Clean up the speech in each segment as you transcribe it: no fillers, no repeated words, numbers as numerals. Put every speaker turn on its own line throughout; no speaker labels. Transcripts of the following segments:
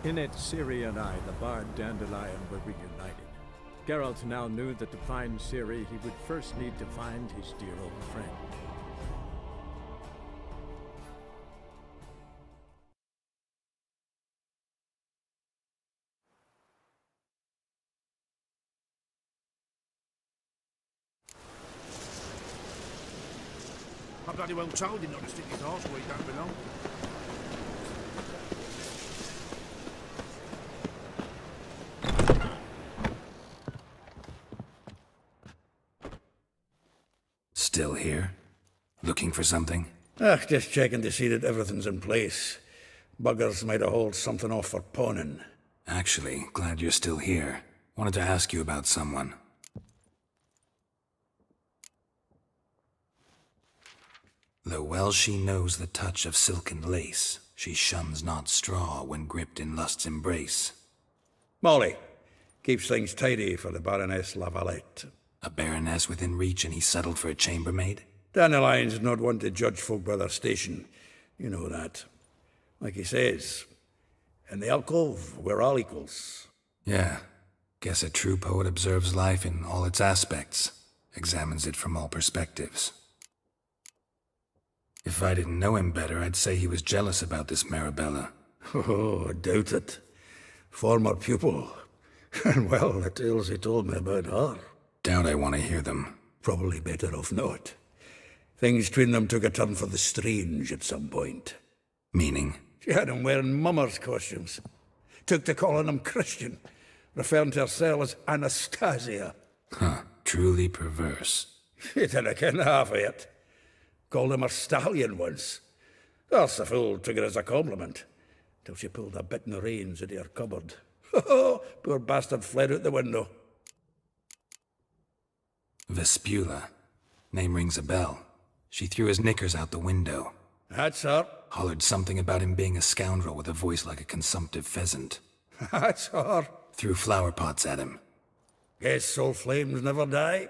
In it, Ciri and I, the bard Dandelion, were reunited. Geralt now knew that to find Ciri, he would first need to find his dear old friend.
I bloody well told him not to stick his arse where he don't belong.
Still here? Looking for something?
Just checking to see that everything's in place. Buggers might have hauled something off for pawning.
Actually, glad you're still here. Wanted to ask you about someone. Though well she knows the touch of silken lace, she shuns not straw when gripped in lust's embrace.
Molly keeps things tidy for the Baroness Lavalette.
A baroness within reach and he settled for a chambermaid?
Dandelion's not one to judge folk by their station. You know that. Like he says, in the alcove, we're all equals.
Yeah. Guess a true poet observes life in all its aspects, examines it from all perspectives. If I didn't know him better, I'd say he was jealous about this Marabella.
Oh, I doubt it. Former pupil. And well, the tales he told me about her.
Doubt I want to hear them.
Probably better off not. Things between them took a turn for the strange at some point.
Meaning?
She had him wearing mummers' costumes. Took to calling him Christian, referring to herself as Anastasia.
Huh, truly perverse.
She didn't ken half of it. Called him her stallion once. Thus the fool took it as a compliment, till she pulled a bit in the reins into her cupboard. Poor bastard fled out the window.
Vespula. Name rings a bell. She threw his knickers out the window.
That's her.
Hollered something about him being a scoundrel with a voice like a consumptive pheasant.
That's her.
Threw flower pots at him.
Guess soul flames never die.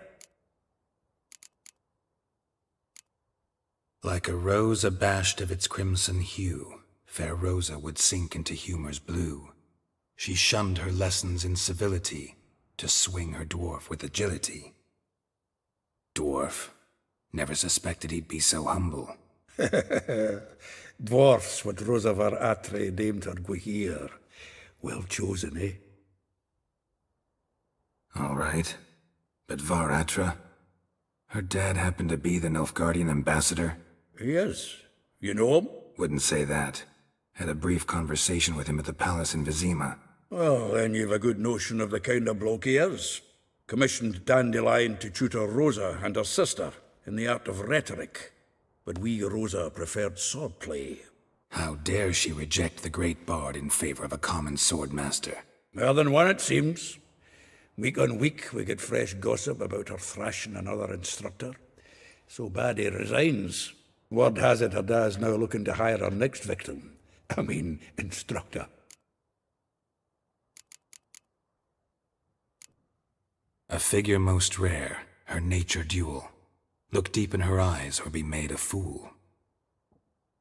Like a rose abashed of its crimson hue, fair Rosa would sink into humor's blue. She shunned her lessons in civility, to swing her dwarf with agility. Dwarf. Never suspected he'd be so humble.
Dwarfs what Rosa var Atre named her Guihir. Well chosen, eh?
All right. But Var Atra? Her dad happened to be the Nilfgaardian ambassador?
He is. You know him?
Wouldn't say that. Had a brief conversation with him at the palace in Vizima.
Well, then you've a good notion of the kind of bloke he is. Commissioned Dandelion to tutor Rosa and her sister in the art of rhetoric. But we, Rosa, preferred swordplay.
How dare she reject the great bard in favor of a common swordmaster?
More than one, it seems. Week on week, we get fresh gossip about her thrashing another instructor. So bad he resigns. Word has it her dad's now looking to hire her next victim. I mean, instructor.
A figure most rare, her nature dual. Look deep in her eyes or be made a fool.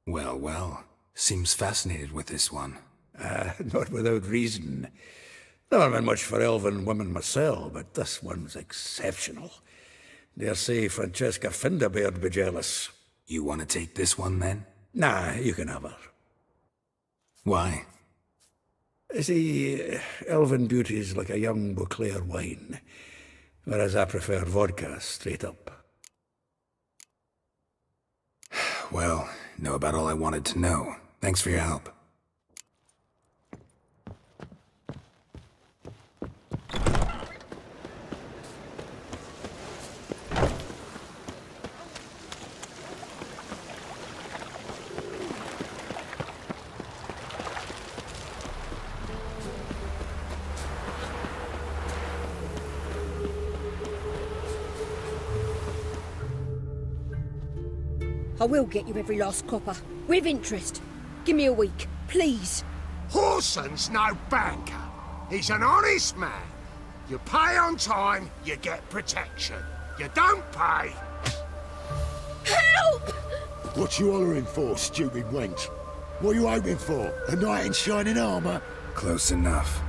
Well, well, seems fascinated with this one.
Not without reason. Never been much for elven women myself, but this one's exceptional. Dare say Francesca Finderbeard be jealous.
You want to take this one, then?
Nah, you can have her.
Why?
See, elven beauty's like a young Beauclair wine, whereas I prefer vodka straight up.
Well, know about all I wanted to know. Thanks for your help.
I will get you every last copper, with interest. Give me a week, please.
Horson's no banker. He's an honest man. You pay on time, you get protection. You don't pay...
Help!
What you hollering for, stupid wench? What you hoping for? A knight in shining armour?
Close enough.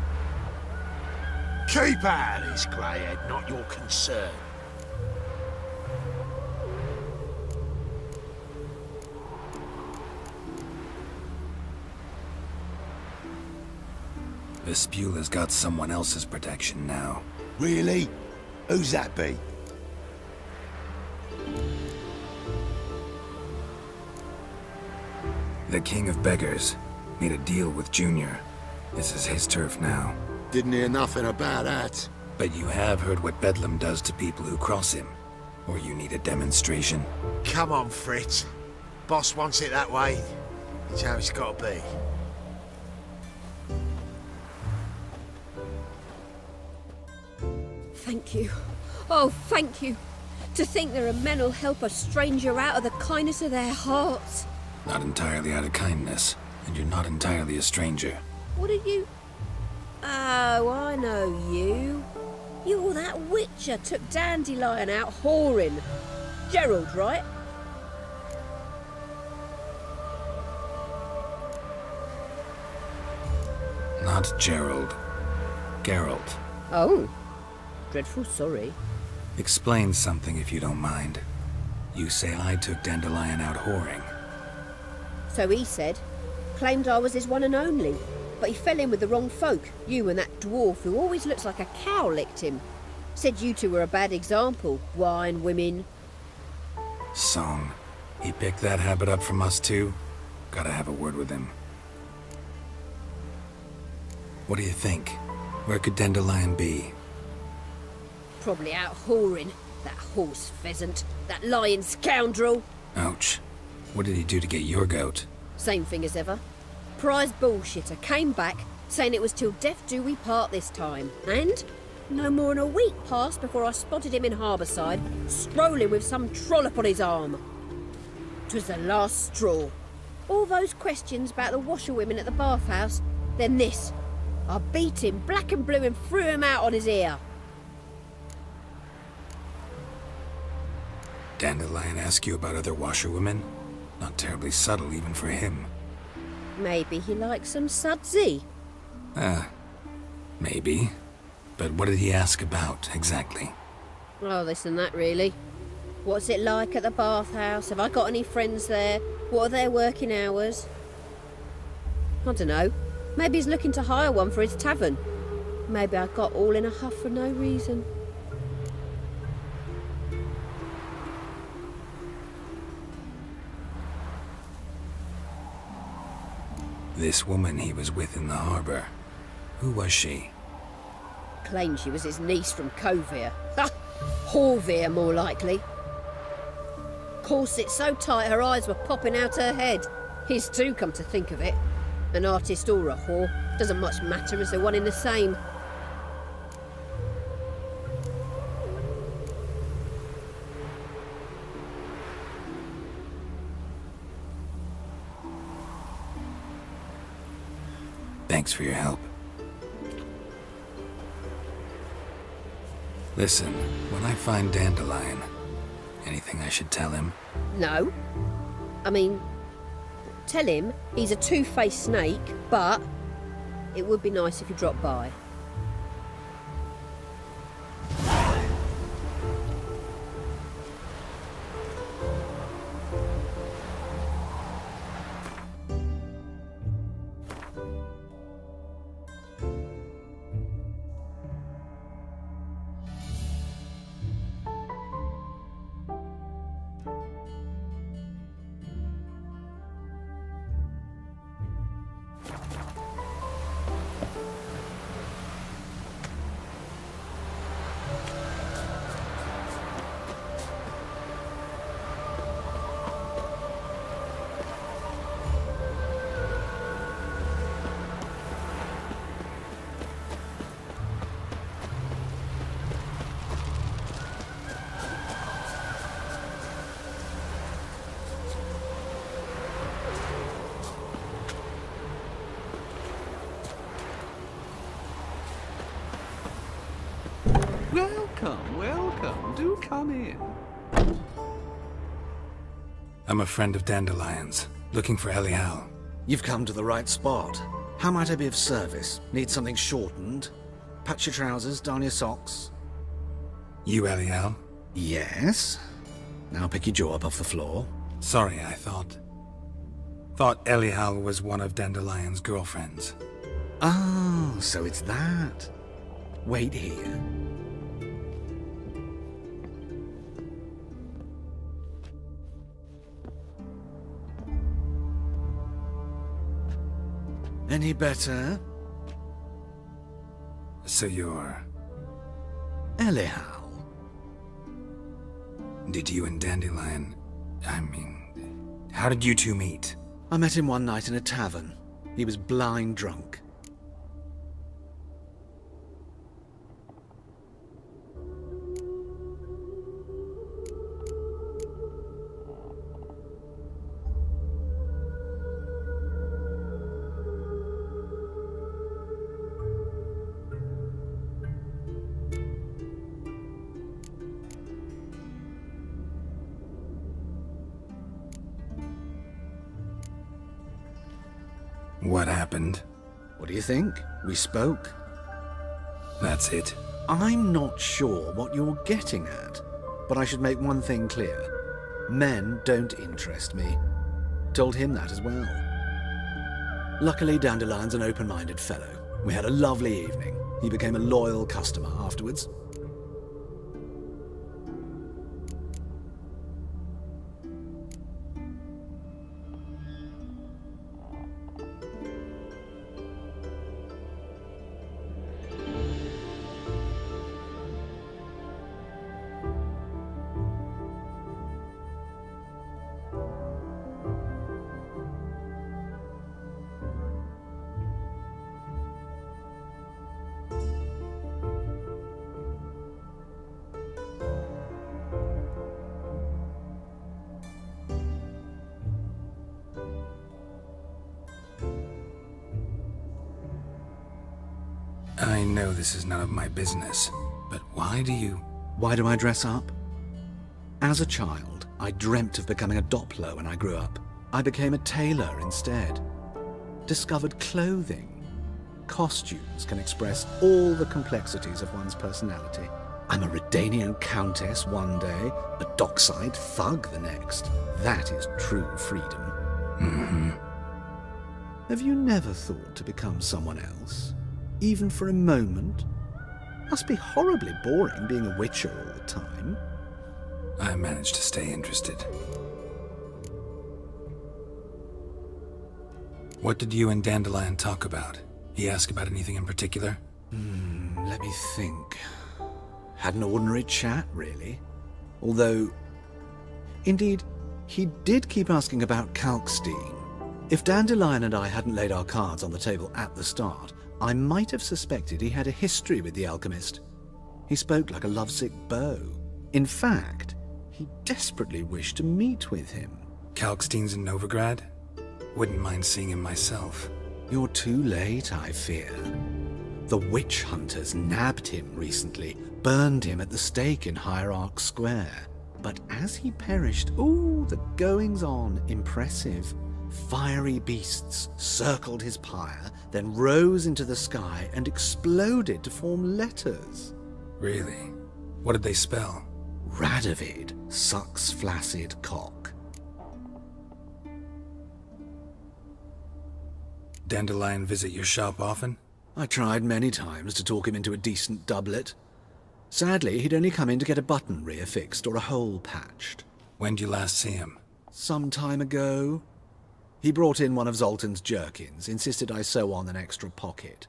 Keep out of this, greyhead, not your concern.
Vespula's got someone else's protection now.
Really? Who's that be?
The King of Beggars made a deal with Junior. This is his turf now.
Didn't hear nothing about that.
But you have heard what Bedlam does to people who cross him. Or you need a demonstration?
Come on, Fritz. Boss wants it that way. It's how it's got to be.
Thank you. Oh, thank you. To think there are men who'll help a stranger out of the kindness of their hearts.
Not entirely out of kindness, and you're not entirely a stranger.
What are you... Oh, I know you. You're that witcher took Dandelion out whoring. Gerald, right?
Not Gerald. Geralt.
Oh. Dreadful sorry.
Explain something if you don't mind. You say I took Dandelion out whoring.
So he said. Claimed I was his one and only. But he fell in with the wrong folk. You and that dwarf who always looks like a cow licked him. Said you two were a bad example. Wine, women.
Song. He picked that habit up from us too? Gotta have a word with him. What do you think? Where could Dandelion be?
Probably out whoring. That horse pheasant. That lying scoundrel.
Ouch. What did he do to get your goat?
Same thing as ever. Prize bullshitter came back, saying it was till death do we part this time. And no more than a week passed before I spotted him in Harbourside, strolling with some trollop on his arm. 'Twas the last straw. All those questions about the washerwomen at the bathhouse, then this. I beat him black and blue and threw him out on his ear.
Dandelion ask you about other washerwomen? Not terribly subtle even for him.
Maybe he likes some sudsy.
Maybe. But what did he ask about, exactly?
Oh, this and that, really. What's it like at the bathhouse? Have I got any friends there? What are their working hours? I don't know. Maybe he's looking to hire one for his tavern. Maybe I got all in a huff for no reason.
This woman he was with in the harbour. Who was she?
Claimed she was his niece from Kovir. Ha! Horvir, more likely. Corset so tight her eyes were popping out her head. His too, come to think of it. An artist or a whore. Doesn't much matter as they're one in the same.
Thanks for your help. Listen, when I find Dandelion, anything I should tell him?
No. I mean, tell him he's a two-faced snake, but it would be nice if you dropped by.
Welcome, welcome. Do come in.
I'm a friend of Dandelion's, looking for Elial.
You've come to the right spot.
How might I be of service? Need something shortened? Patch your trousers, darn your socks.
You, Eliel?
Yes. Now pick your jaw up off the floor.
Sorry, I thought Eliel was one of Dandelion's girlfriends.
Oh, so it's that. Wait here. Any better?
So you're...
Eliel.
Did you and Dandelion... how did you two meet?
I met him one night in a tavern. He was blind drunk.
What happened?
What do you think? We spoke.
That's it.
I'm not sure what you're getting at, but I should make one thing clear. Men don't interest me. Told him that as well. Luckily, Dandelion's an open-minded fellow. We had a lovely evening. He became a loyal customer afterwards.
I know this is none of my business, but why do you...
Why do I dress up? As a child, I dreamt of becoming a Doppler when I grew up. I became a tailor instead. Discovered clothing. Costumes can express all the complexities of one's personality. I'm a Redanian countess one day, a dockside thug the next. That is true freedom.
Mm-hmm.
Have you never thought to become someone else? Even for a moment? Must be horribly boring being a witcher all the time.
I managed to stay interested. What did you and Dandelion talk about? He asked about anything in particular?
Let me think. Had an ordinary chat, really. Although, indeed, he did keep asking about Kalkstein. If Dandelion and I hadn't laid our cards on the table at the start, I might have suspected he had a history with the alchemist. He spoke like a lovesick beau. In fact, he desperately wished to meet with him.
Kalkstein's in Novigrad? Wouldn't mind seeing him myself.
You're too late, I fear. The witch hunters nabbed him recently, burned him at the stake in Hierarch Square. But as he perished, ooh, the goings-on, impressive. Fiery beasts circled his pyre, then rose into the sky and exploded to form letters.
Really? What did they spell?
Radovid sucks flaccid cock.
Dandelion visit your shop often?
I tried many times to talk him into a decent doublet. Sadly, he'd only come in to get a button reaffixed or a hole patched.
When did you last see him?
Some time ago. He brought in one of Zoltan's jerkins, insisted I sew on an extra pocket.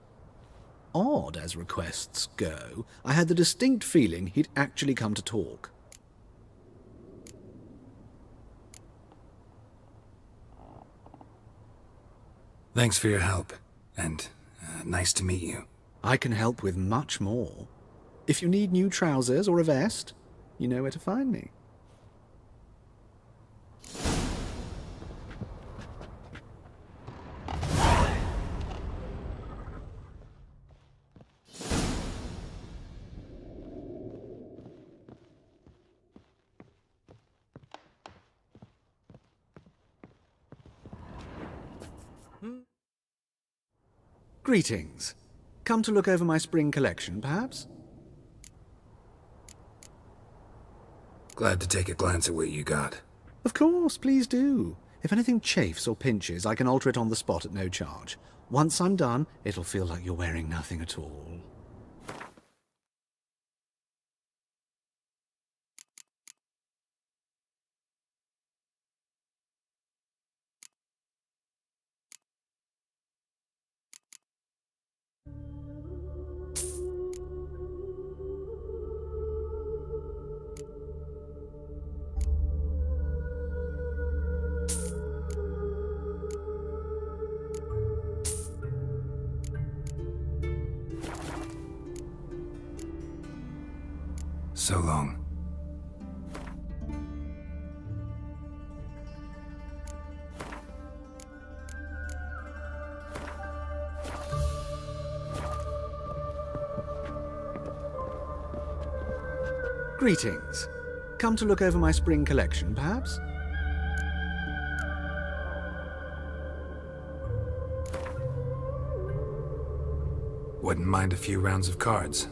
Odd as requests go, I had the distinct feeling he'd actually come to talk.
Thanks for your help, and nice to meet you.
I can help with much more. If you need new trousers or a vest, you know where to find me. Greetings. Come to look over my spring collection, perhaps?
Glad to take a glance at what you got.
Of course, please do. If anything chafes or pinches, I can alter it on the spot at no charge. Once I'm done, it'll feel like you're wearing nothing at all.
So long.
Greetings. Come to look over my spring collection, perhaps?
Wouldn't mind a few rounds of cards.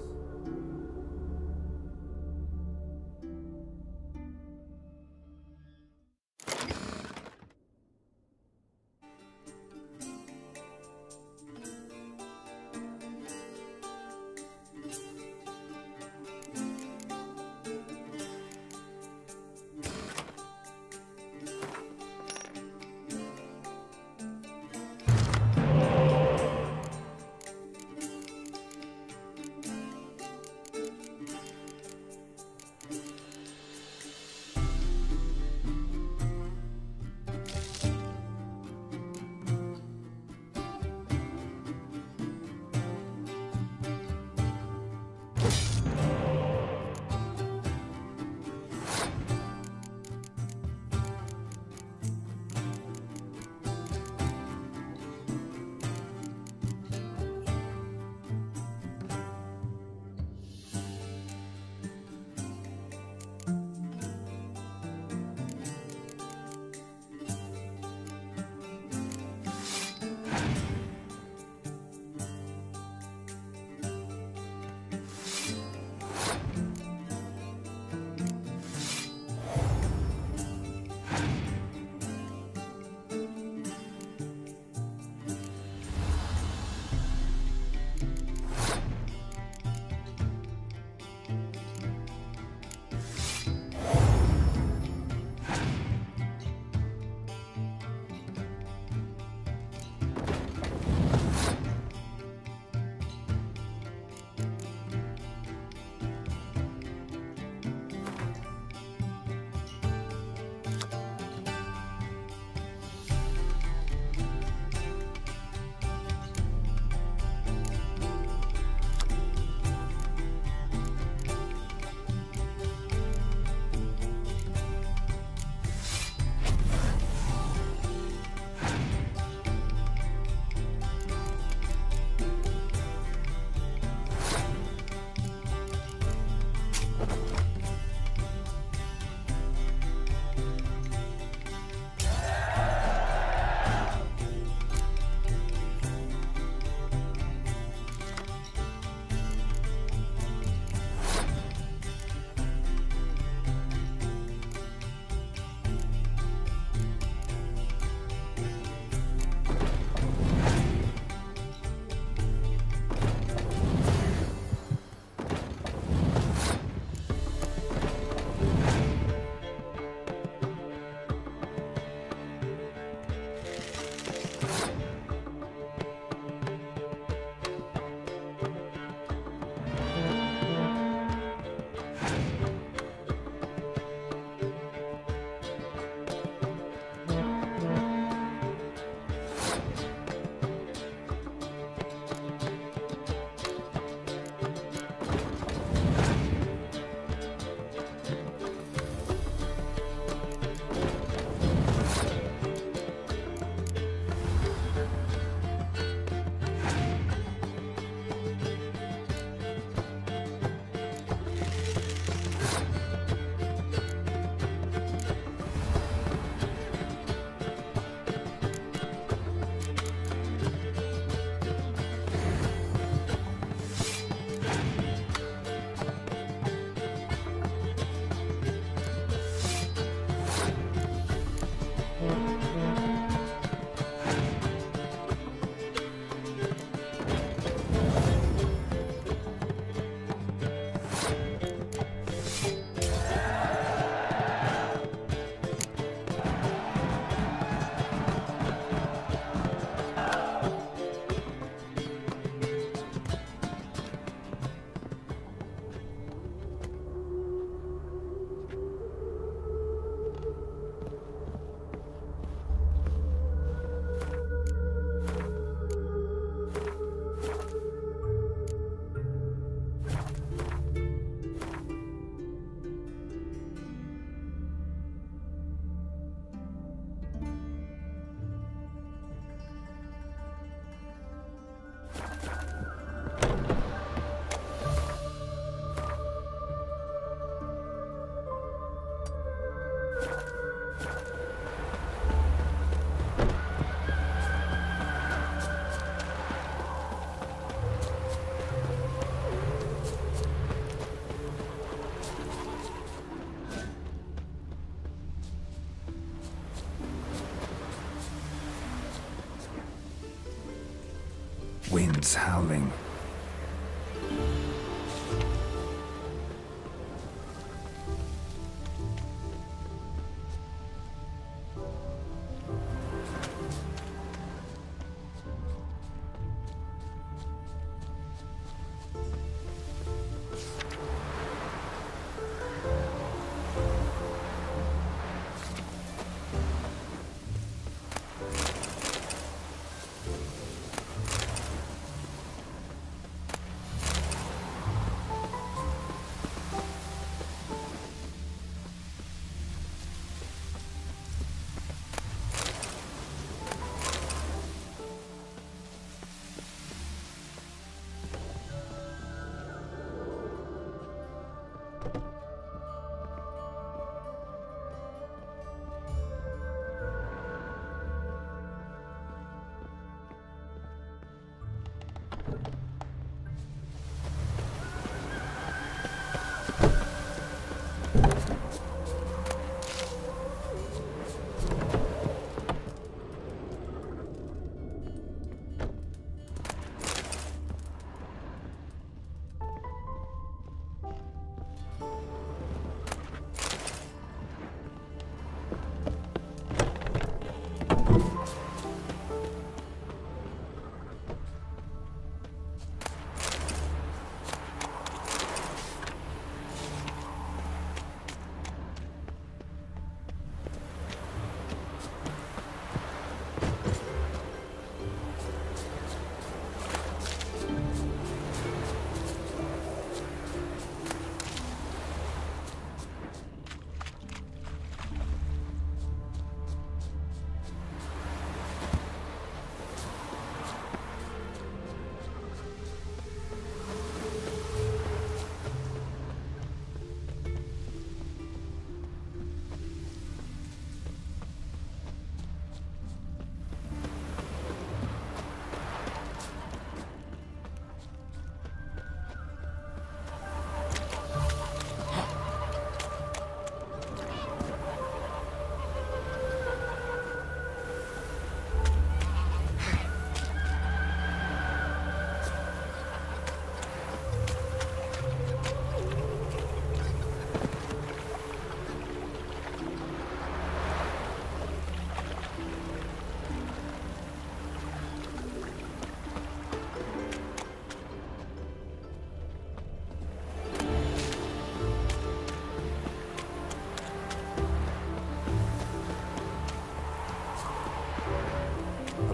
woods howling.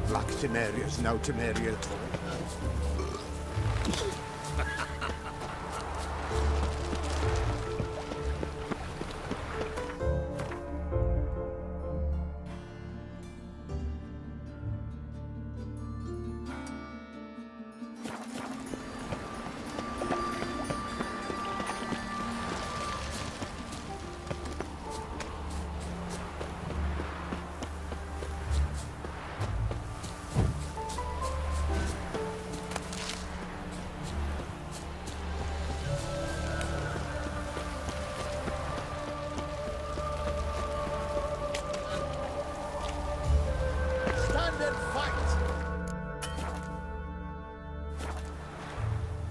Black Temeria's no Temeria at all.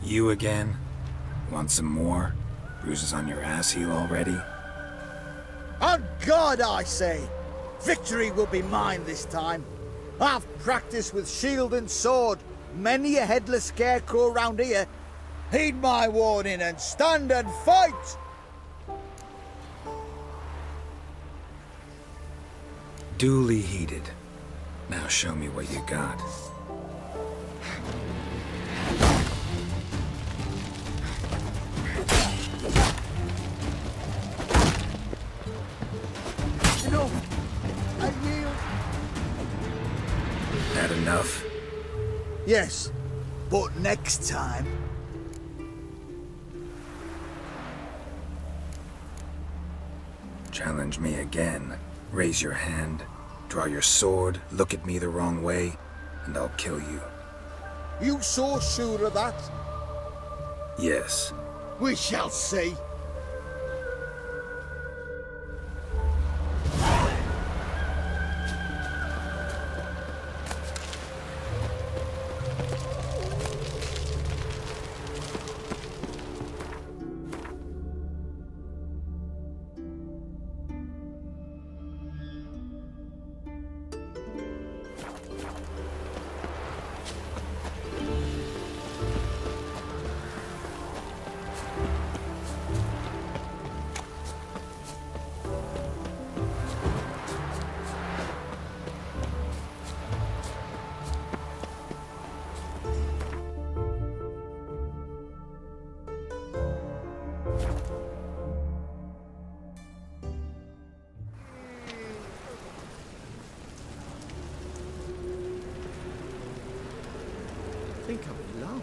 You again? Want some more? Bruises on your ass heel already?
On God, I say! Victory will be mine this time. I've practiced with shield and sword. Many a headless scarecrow round here. Heed my warning and stand and fight!
Duly heeded. Now show me what you got. Had enough?
Yes, but next time...
Challenge me again. Raise your hand, draw your sword, look at me the wrong way, and I'll kill you.
You so sure of that?
Yes.
We shall see.
Love.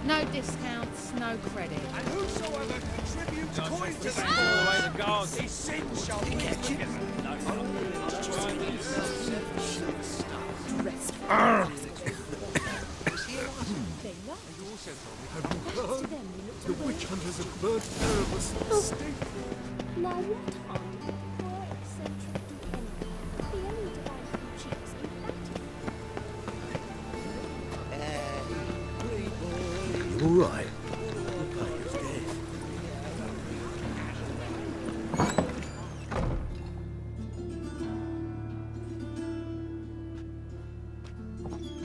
No discounts, no credit.
And whosoever contributes coin to the
all the way the guards.
his sin shall be
The witch hunters have burned Erebus state.
Now what harm did poor eccentric do anyway? The only divine creatures in that.
You all right?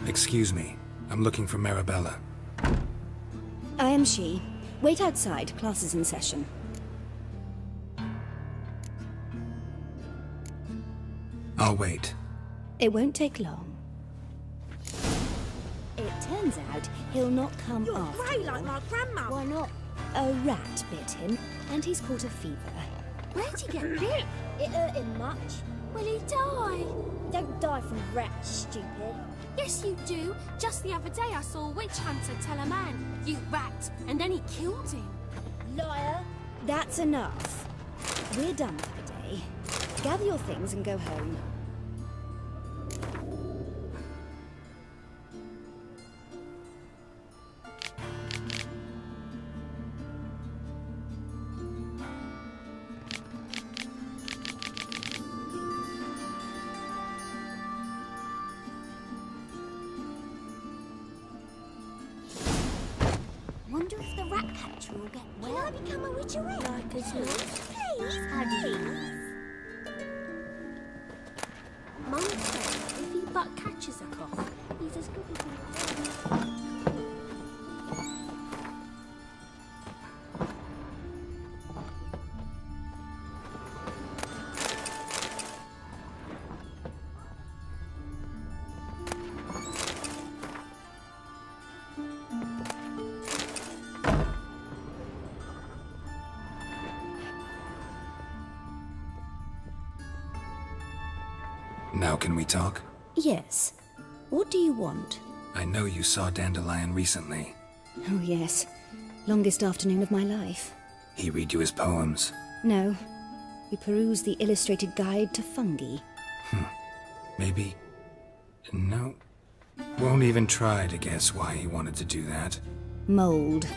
Excuse me. I'm looking for Marabella.
I am she. Wait outside. Class is in session.
I'll wait.
It won't take long. It turns out he'll not come
You're
after
grey
all.
like my grandma.
Why not? A rat bit him, and he's caught a fever.
Where'd he get bit? It hurt him much. Will he die? You don't die from rats, stupid. Yes, you do. Just the other day I saw a witch hunter tell a man, "You rat," and then he killed him.
Liar! That's enough. We're done for the day. Gather your things and go home.
Wonder if the rat catcher will get well. Can I become a witcherette? Like as please, please. Mum said if he but catches a cough, he's as good as he.
Now can we talk?
Yes. What do you want?
I know you saw Dandelion recently.
Oh, yes. Longest afternoon of my life.
He read you his poems.
No. We perused the illustrated guide to fungi.
Maybe... No. Won't even try to guess why he wanted to do that.
Mold.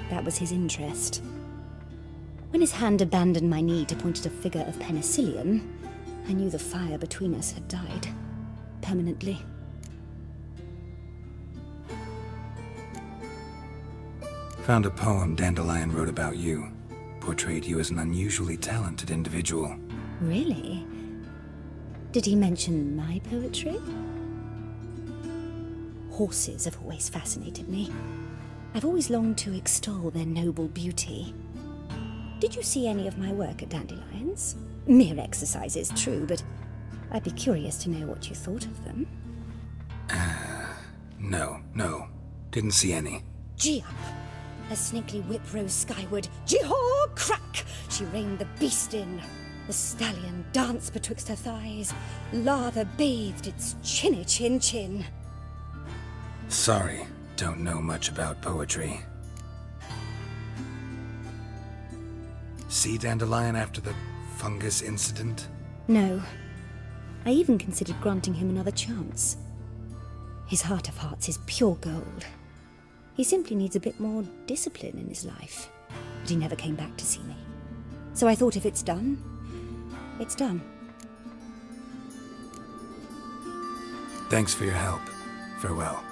That was his interest. When his hand abandoned my knee to point at a figure of penicillium, I knew the fire between us had died. Permanently.
Found a poem Dandelion wrote about you. Portrayed you as an unusually talented individual.
Really? Did he mention my poetry? Horses have always fascinated me. I've always longed to extol their noble beauty. Did you see any of my work at Dandelion's? Mere exercises, true, but I'd be curious to know what you thought of them.
No. Didn't see any.
Gee up! A snakely whip rose skyward. Gee-haw! Crack! She reined the beast in. The stallion danced betwixt her thighs. Lava bathed its chinny chin.
Sorry, don't know much about poetry. See Dandelion after the fungus incident?
No. I even considered granting him another chance. His heart of hearts is pure gold. He simply needs a bit more discipline in his life. But he never came back to see me. So I thought if it's done, it's done.
Thanks for your help. Farewell.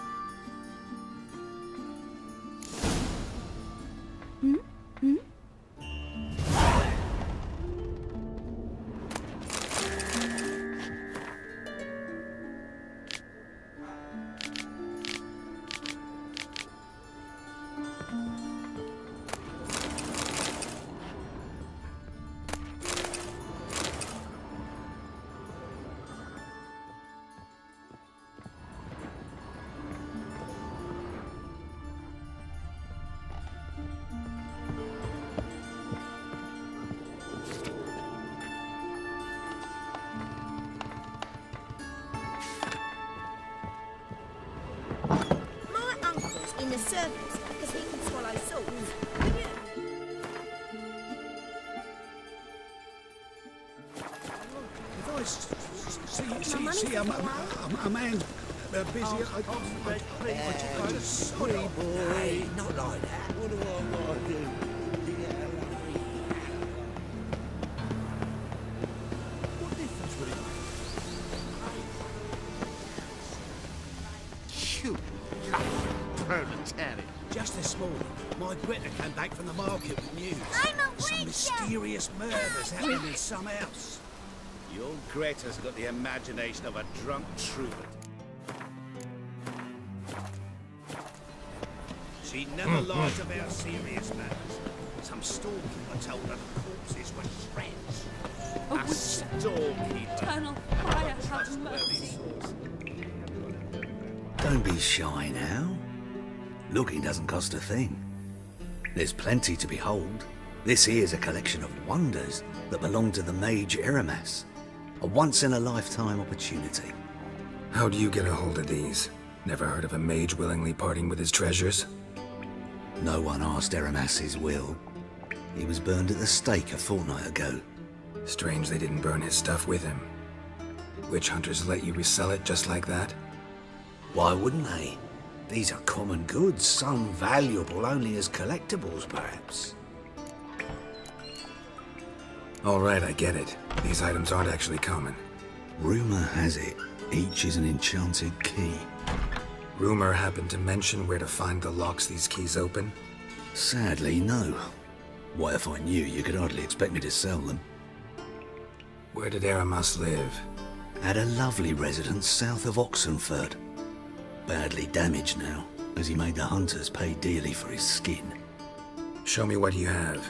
surface, because he can swallow salt.
See, a man's busy. Sorry, boy.
Hey, not like that.
What do I do? What difference would it make?
You proletariat.
Just this morning, my Greta came back from the market with news.
I'm a
Some
witcher!
mysterious murders happening in some house.
Your Greta's got the imagination of a drunk troubadour. She never lies about serious matters. Some storekeeper told her the corpses were shreds. A storekeeper.
Eternal fire, have mercy.
Don't be shy now. Looking doesn't cost a thing. There's plenty to behold. This here's a collection of wonders that belong to the mage Eramas. A once-in-a-lifetime opportunity.
How do you get a hold of these? Never heard of a mage willingly parting with his treasures?
No one asked Eramas his will. He was burned at the stake a fortnight ago.
Strange they didn't burn his stuff with him. Witch hunters let you resell it just like that?
Why wouldn't they? These are common goods, some valuable only as collectibles, perhaps.
All right, I get it. These items aren't actually common.
Rumor has it, each is an enchanted key.
Rumor happened to mention where to find the locks these keys open?
Sadly, no. What if I knew? You could hardly expect me to sell them.
Where did Eramas live?
At a lovely residence south of Oxenford. Badly damaged now, as he made the hunters pay dearly for his skin.
Show me what you have.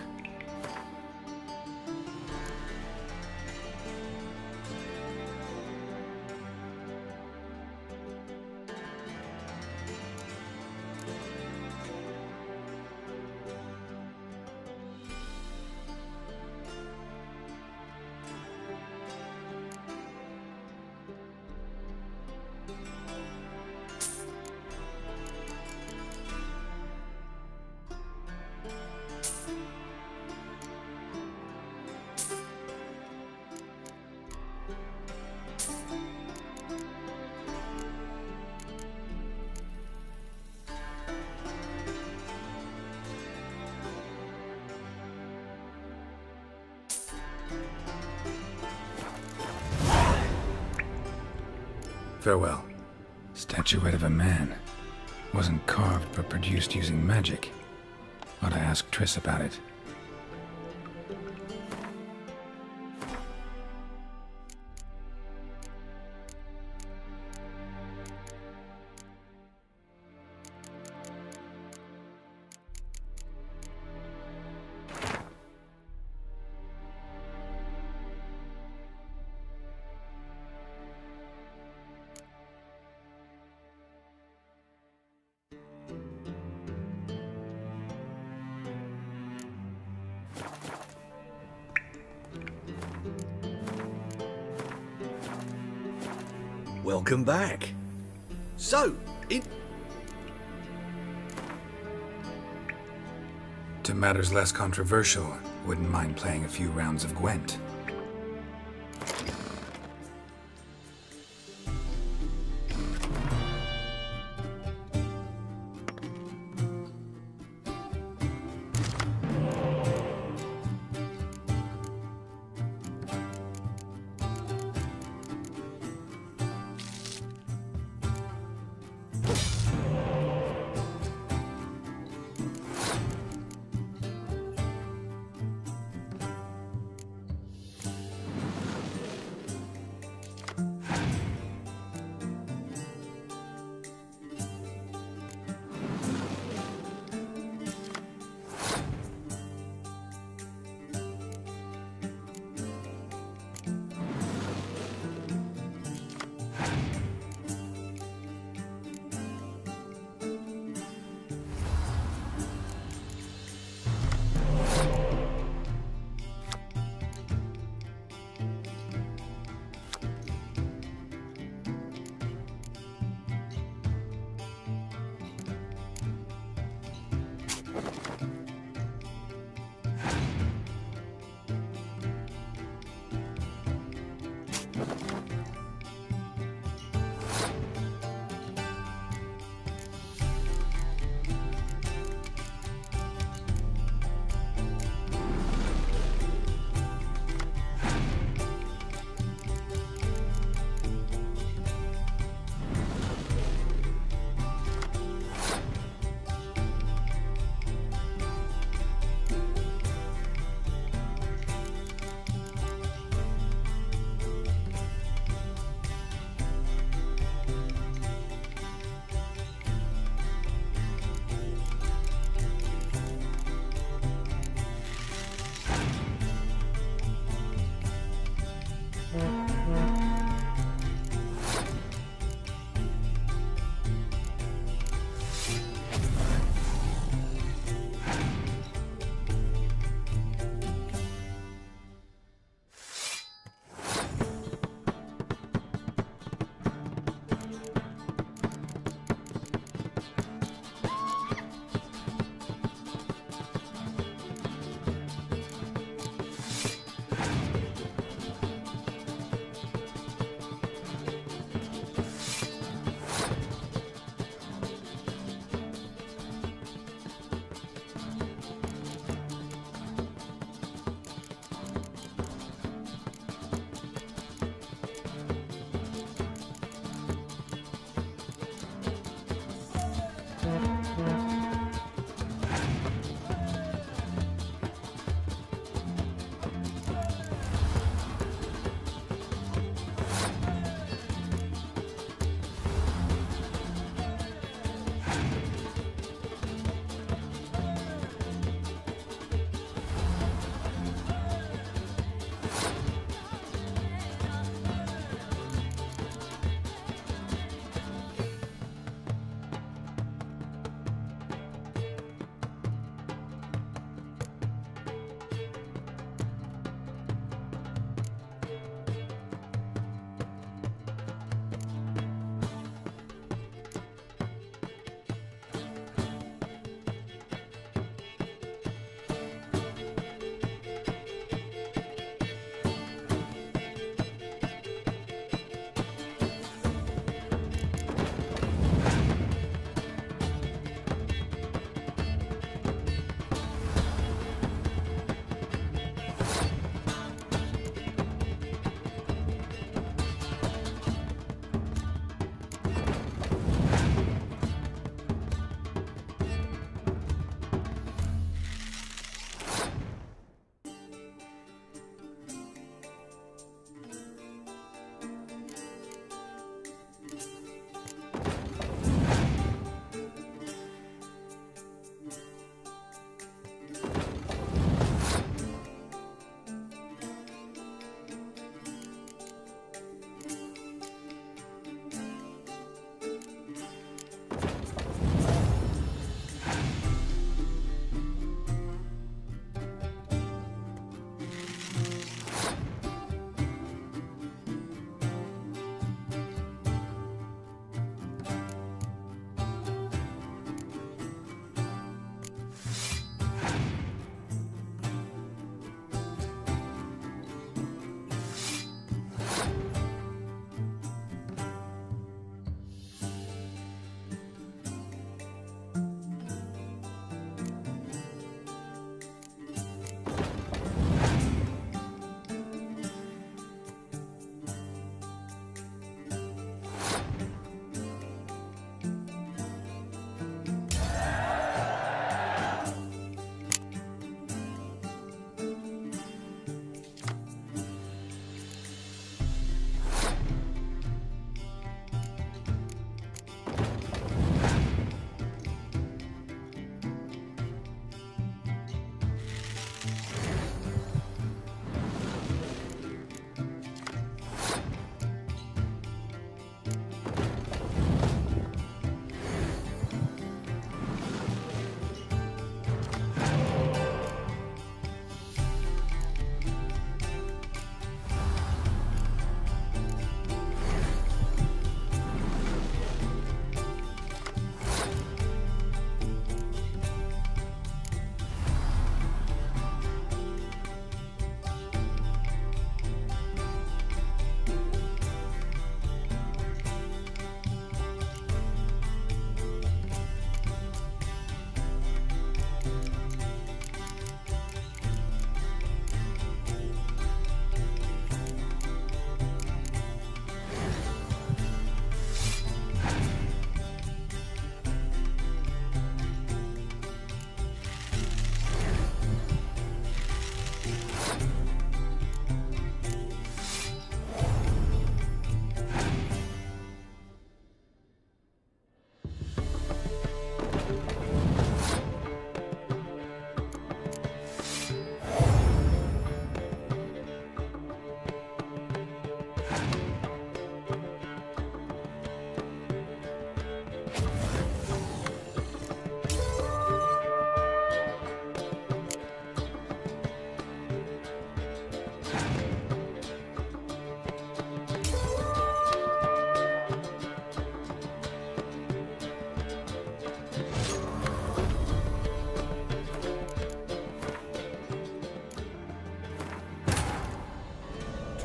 Farewell. Statuette of a man. Wasn't carved, but produced using magic. Ought to ask Triss about it.
Welcome back. So,
To matters less controversial, wouldn't mind playing a few rounds of Gwent.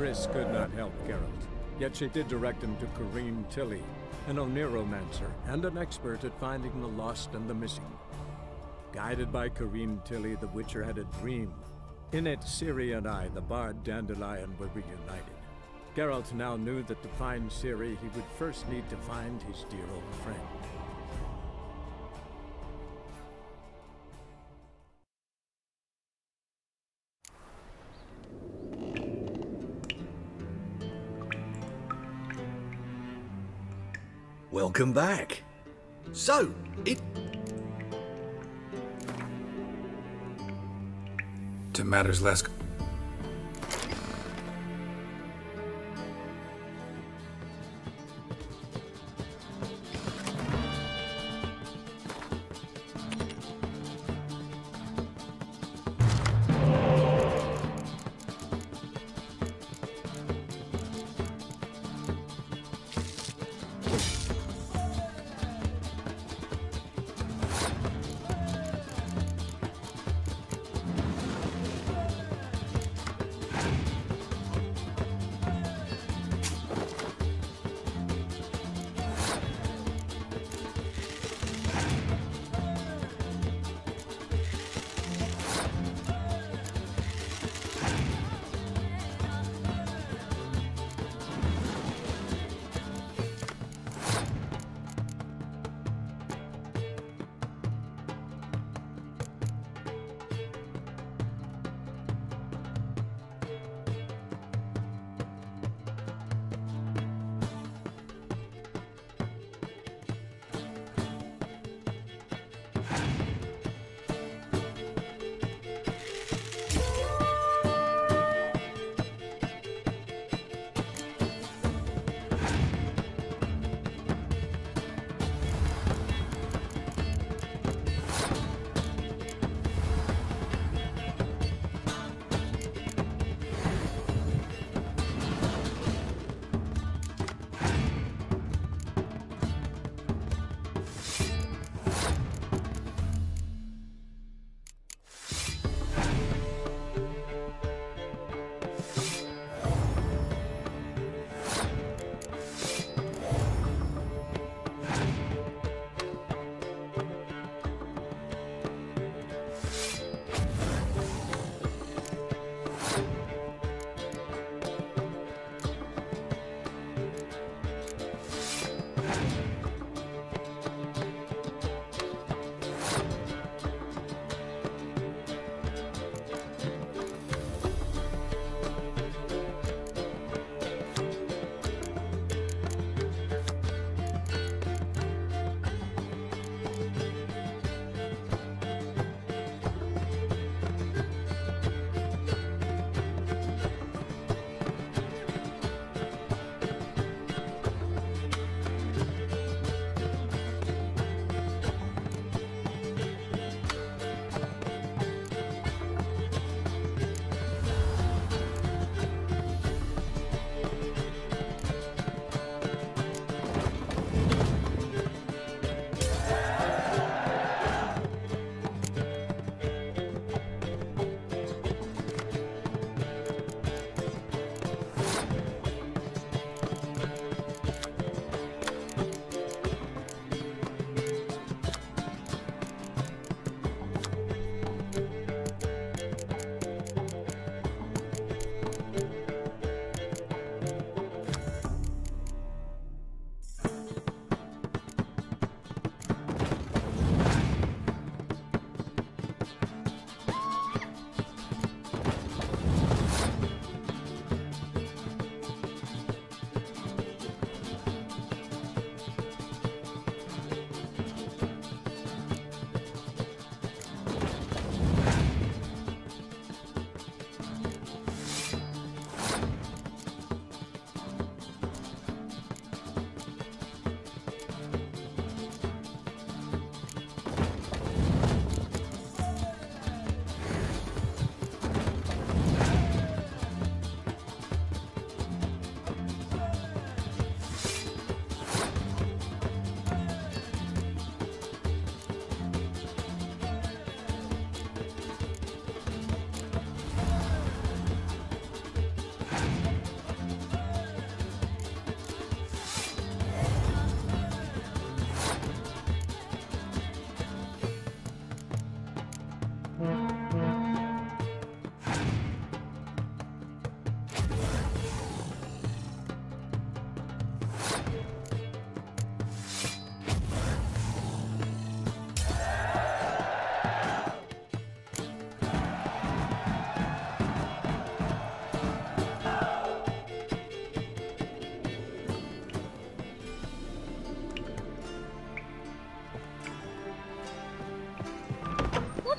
Triss could not help Geralt, yet she did direct him to Kareem Tilly, an Oniromancer and an expert at finding the lost and the missing. Guided by Kareem Tilly, the Witcher had a dream. In it, Ciri and I, the bard Dandelion, were reunited. Geralt now knew that to find Ciri, he would first need to find his dear old friend.
Welcome back. So,
To matters less...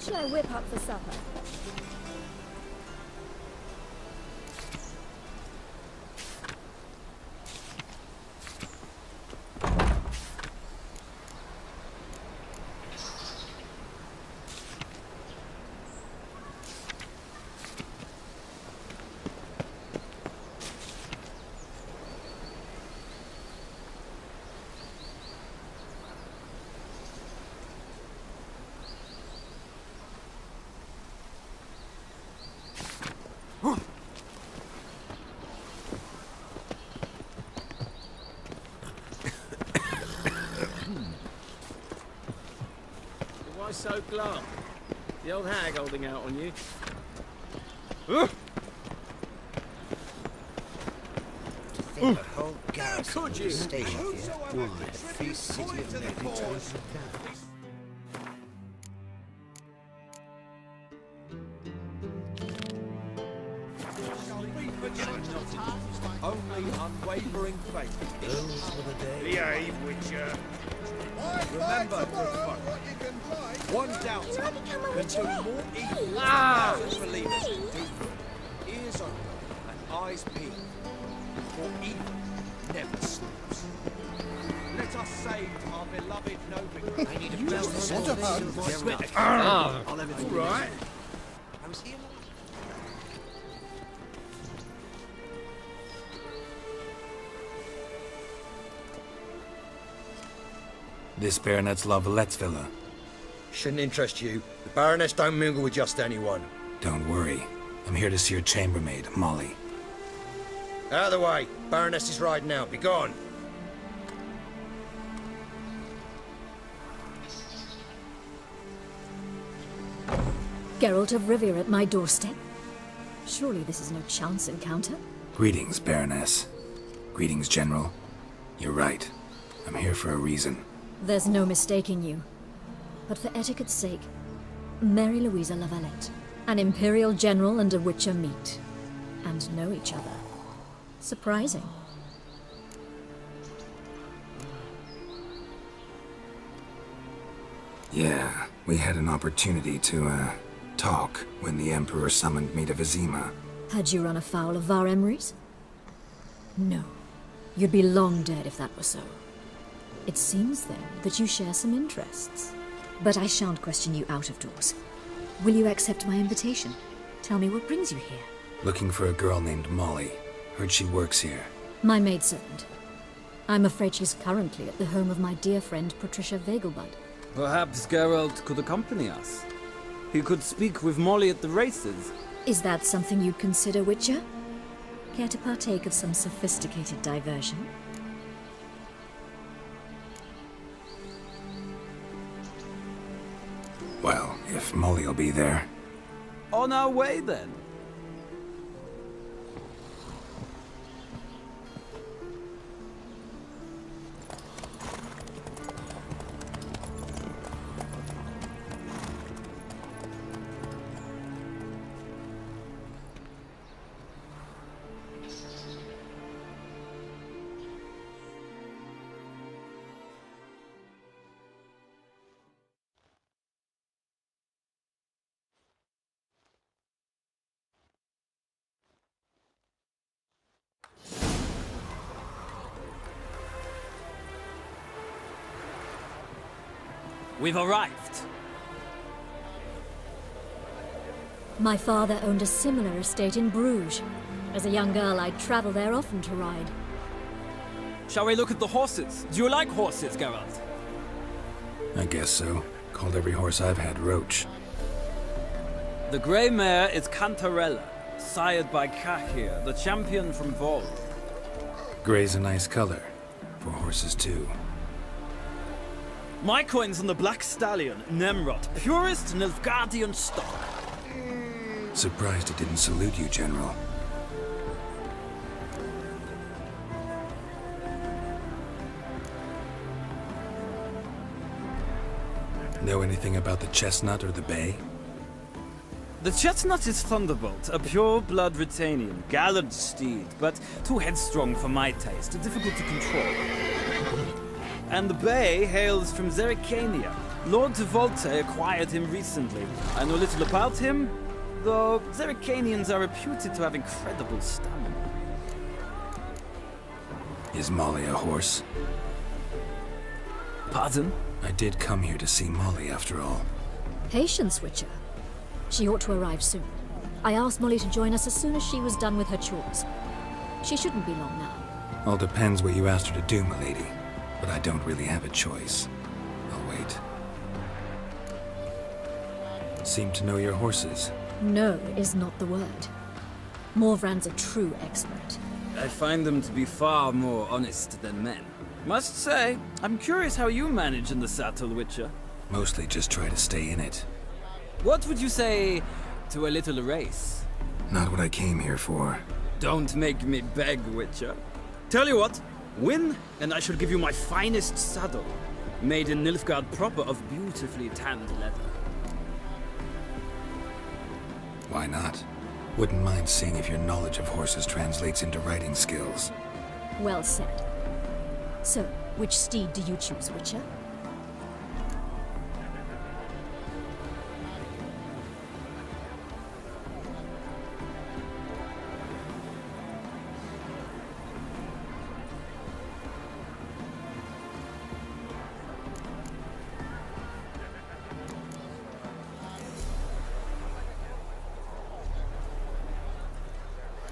What shall I whip up for supper?
Why so glum? The old hag holding out on you.
Think the whole garrison
Could you?
was stationed here. Why, a free city of Nebuchadnezzar.
Only unwavering faith.
Those were the days.
Behave, Witcher.
Remember, good folk, one doubt can do more evil than
Ah!
1,000 believers can do good. Ears open and eyes peeled, for evil never sleeps. Let us save our beloved Novigrad.
I need a bell.
I'll have it all right.
I was here.
This Baronet's La Valette's villa.
Shouldn't interest you. The Baroness don't mingle with just anyone.
Don't worry. I'm here to see your chambermaid, Molly.
Out of the way. Baroness is riding out. Be gone.
Geralt of Rivia at my doorstep? Surely this is no chance encounter?
Greetings, Baroness. Greetings, General. You're right. I'm here for a reason.
There's no mistaking you. But for etiquette's sake, Mary Louisa La Valette, an Imperial General and a Witcher meet, and know each other. Surprising.
Yeah, we had an opportunity to, talk when the Emperor summoned me to Vizima.
Had you run afoul of Var Emrys? No. You'd be long dead if that were so. It seems, then, that you share some interests. But I shan't question you out of doors. Will you accept my invitation? Tell me what brings you here.
Looking for a girl named Molly. Heard she works here.
My maidservant. I'm afraid she's currently at the home of my dear friend Patricia Vegelbud.
Perhaps Geralt could accompany us. He could speak with Molly at the races.
Is that something you'd consider, Witcher? Care to partake of some sophisticated diversion?
Well, if Molly'll be there.
On our way, then. We've arrived.
My father owned a similar estate in Bruges. As a young girl, I'd travel there often to ride.
Shall we look at the horses? Do you like horses, Geralt?
I guess so. Called every horse I've had Roach.
The grey mare is Cantarella, sired by Cahir, the champion from Vol.
Grey's a nice color. For horses, too.
My coin's on the Black Stallion, Nemrod, purest Nilfgaardian stock.
Surprised it didn't salute you, General. Know anything about the Chestnut or the Bay?
The Chestnut is Thunderbolt, a pure-blood Britannian, gallant steed, but too headstrong for my taste, difficult to control. And the Bay hails from Zerikania, Lord de Volte acquired him recently. I know little about him, though Zerricanians are reputed to have incredible stamina.
Is Molly a horse?
Pardon?
I did come here to see Molly, after all.
Patience, Witcher. She ought to arrive soon. I asked Molly to join us as soon as she was done with her chores. She shouldn't be long now.
All depends what you asked her to do, milady. But I don't really have a choice. I'll wait. Seem to know your horses.
No is not the word. Morvran's a true expert.
I find them to be far more honest than men. Must say, I'm curious how you manage in the saddle, Witcher.
Mostly just try to stay in it.
What would you say to a little race?
Not what I came here for.
Don't make me beg, Witcher. Tell you what, win, and I shall give you my finest saddle, made in Nilfgaard proper of beautifully tanned leather.
Why not? Wouldn't mind seeing if your knowledge of horses translates into riding skills.
Well said. So, which steed do you choose, Witcher?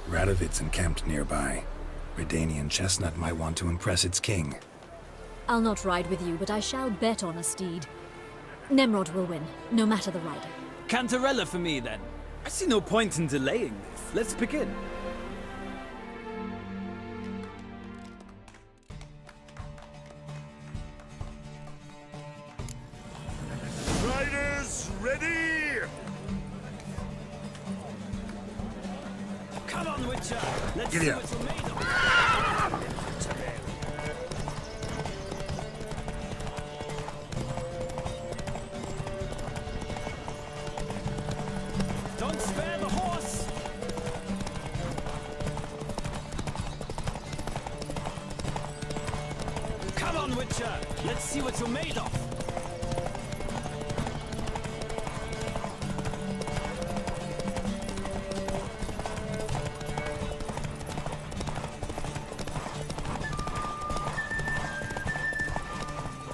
Radovid's encamped nearby. Redanian chestnut might want to impress its king.
I'll not ride with you, but I shall bet on a steed. Nemrod will win, no matter the rider.
Cantarella for me, then. I see no point in delaying this. Let's begin.
Riders, ready!
Come on, Witcher! Let's
Giddy
see
up.
what you're made of! Don't spare the horse! Come on, Witcher! Let's see what you're made of!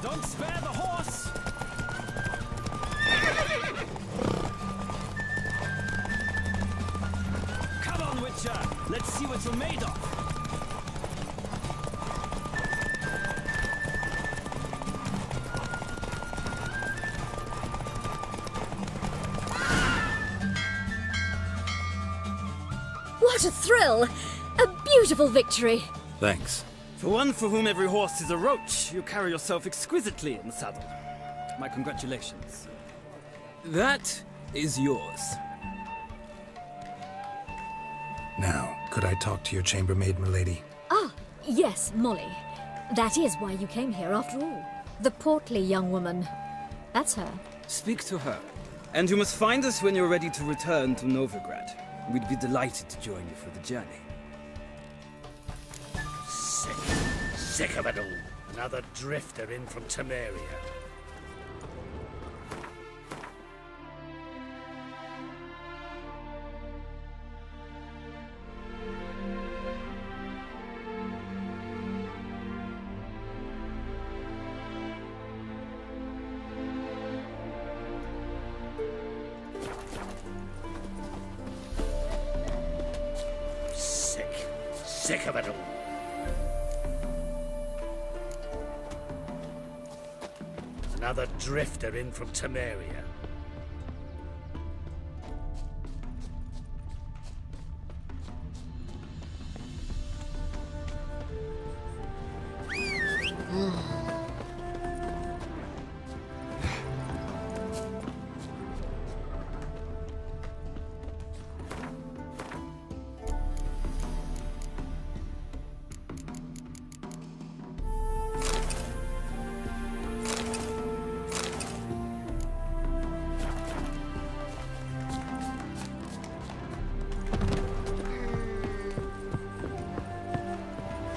Don't spare the horse! Come on, Witcher! Let's see what you're made of!
What a thrill! A beautiful victory!
Thanks.
For one for whom every horse is a roach, you carry yourself exquisitely in the saddle. My congratulations. That is yours.
Now, could I talk to your chambermaid, milady?
Ah, yes, Molly. That is why you came here after all. The portly young woman. That's her.
Speak to her. And you must find us when you're ready to return to Novigrad. We'd be delighted to join you for the journey.
Sick of it all. Another drifter in from Temeria. Sick of it all. Another drifter in from Temeria.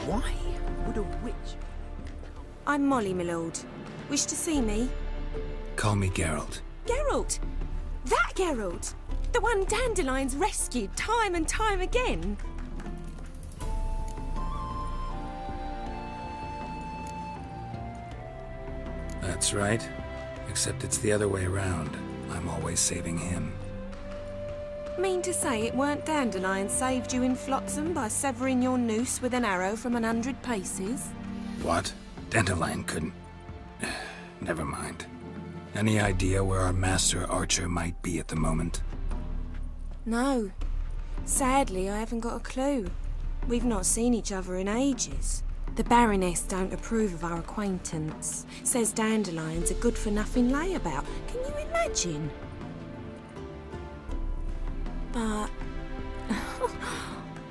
Why would a witch... I'm Molly, my lord. Wish to see me?
Call me Geralt.
Geralt! That Geralt! The one Dandelion's rescued time and time again!
That's right. Except it's the other way around. I'm always saving him.
Mean to say it weren't Dandelion saved you in Flotsam by severing your noose with an arrow from 100 paces?
What? Dandelion couldn't... Never mind. Any idea where our master archer might be at the moment?
No. Sadly, I haven't got a clue. We've not seen each other in ages. The Baroness don't approve of our acquaintance. Says Dandelion's a good-for-nothing layabout. Can you imagine? But...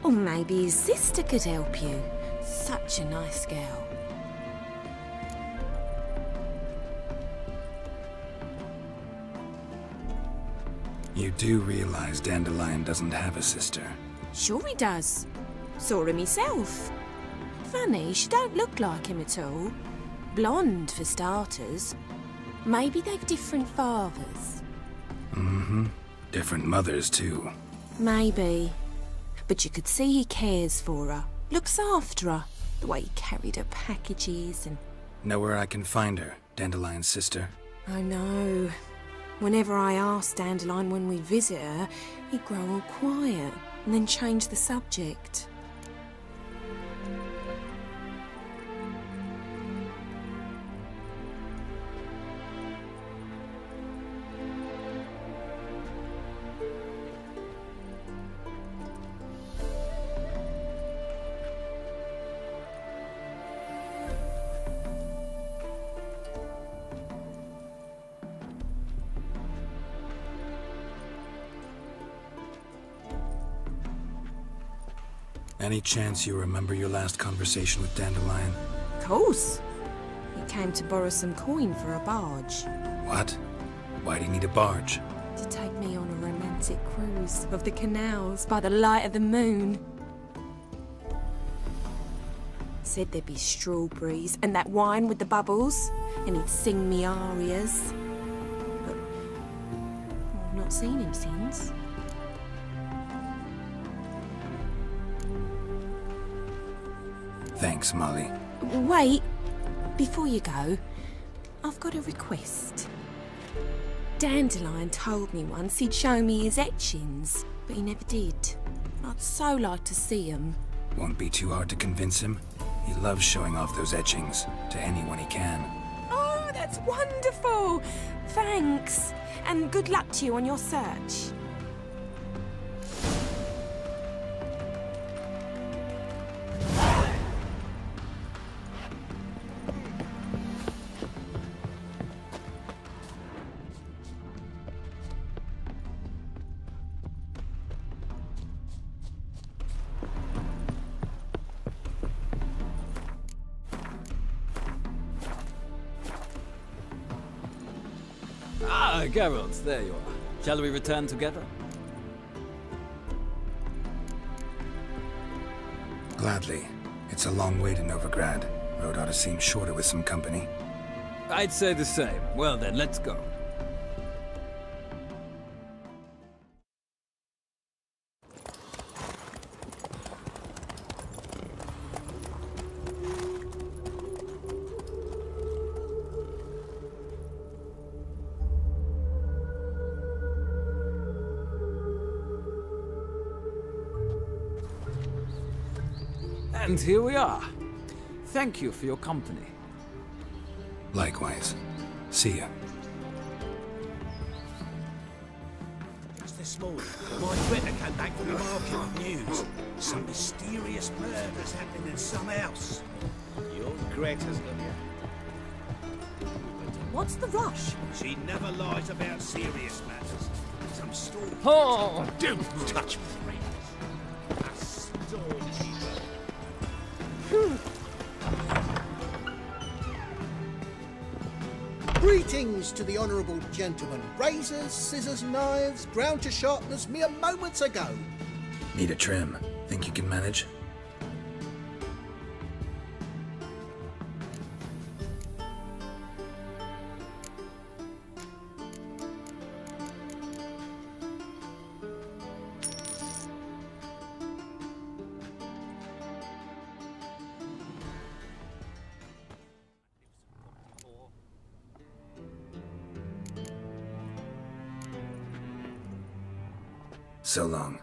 or maybe his sister could help you. Such a nice girl.
You do realize Dandelion doesn't have a sister?
Sure he does. Saw him himself. Funny, she don't look like him at all. Blonde, for starters. Maybe they've different fathers.
Mm-hmm. Different mothers, too.
Maybe. But you could see he cares for her. Looks after her. The way he carried her packages and...
Know where I can find her, Dandelion's sister?
I know. Whenever I ask Dandelion when we visit her, he'd grow all quiet and then change the subject.
Any chance you remember your last conversation with Dandelion?
Of course. He came to borrow some coin for a barge.
What? Why do you need a barge?
To take me on a romantic cruise of the canals by the light of the moon. Said there'd be strawberries and that wine with the bubbles, and he'd sing me arias. But I've not seen him since.
Thanks, Molly.
Wait, before you go, I've got a request. Dandelion told me once he'd show me his etchings, but he never did. I'd so like to see them.
Won't be too hard to convince him. He loves showing off those etchings to anyone he can.
Oh, that's wonderful! Thanks, and good luck to you on your search.
Ah, Geralt, there you are. Shall we return together?
Gladly. It's a long way to Novigrad. Road ought to seem shorter with some company.
I'd say the same. Well then, let's go. And here we are. Thank you for your company.
Likewise. See ya.
Just this morning, my Twitter came back from the market with news. Some mysterious murders happening in some house. Your Greta's looking.
What's the rush?
She never lies about serious matters. Some story.
Oh!
Don't touch me, friends. A storekeeper.
Greetings to the honourable gentleman. Razors, scissors, knives, ground to sharpness mere moments ago.
Need a trim. Think you can manage? So long.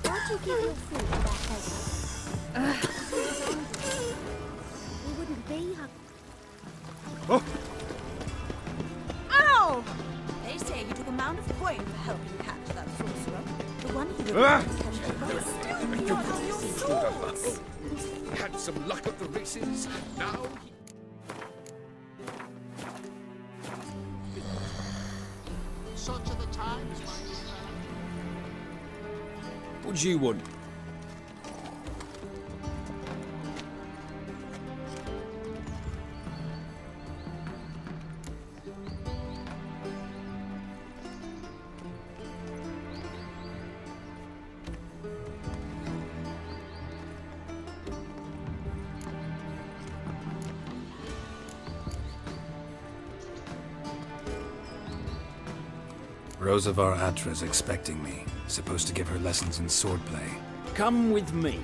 Why'd you give your food to that beggar? He wouldn't be
Oh!
Ow! They say you took a mound of coin for helping catch that sorcerer. The one who
Had some luck at the races. Now
Such are the times,
What do you want?
Rosa var Atra's expecting me. Supposed to give her lessons in swordplay.
Come with me.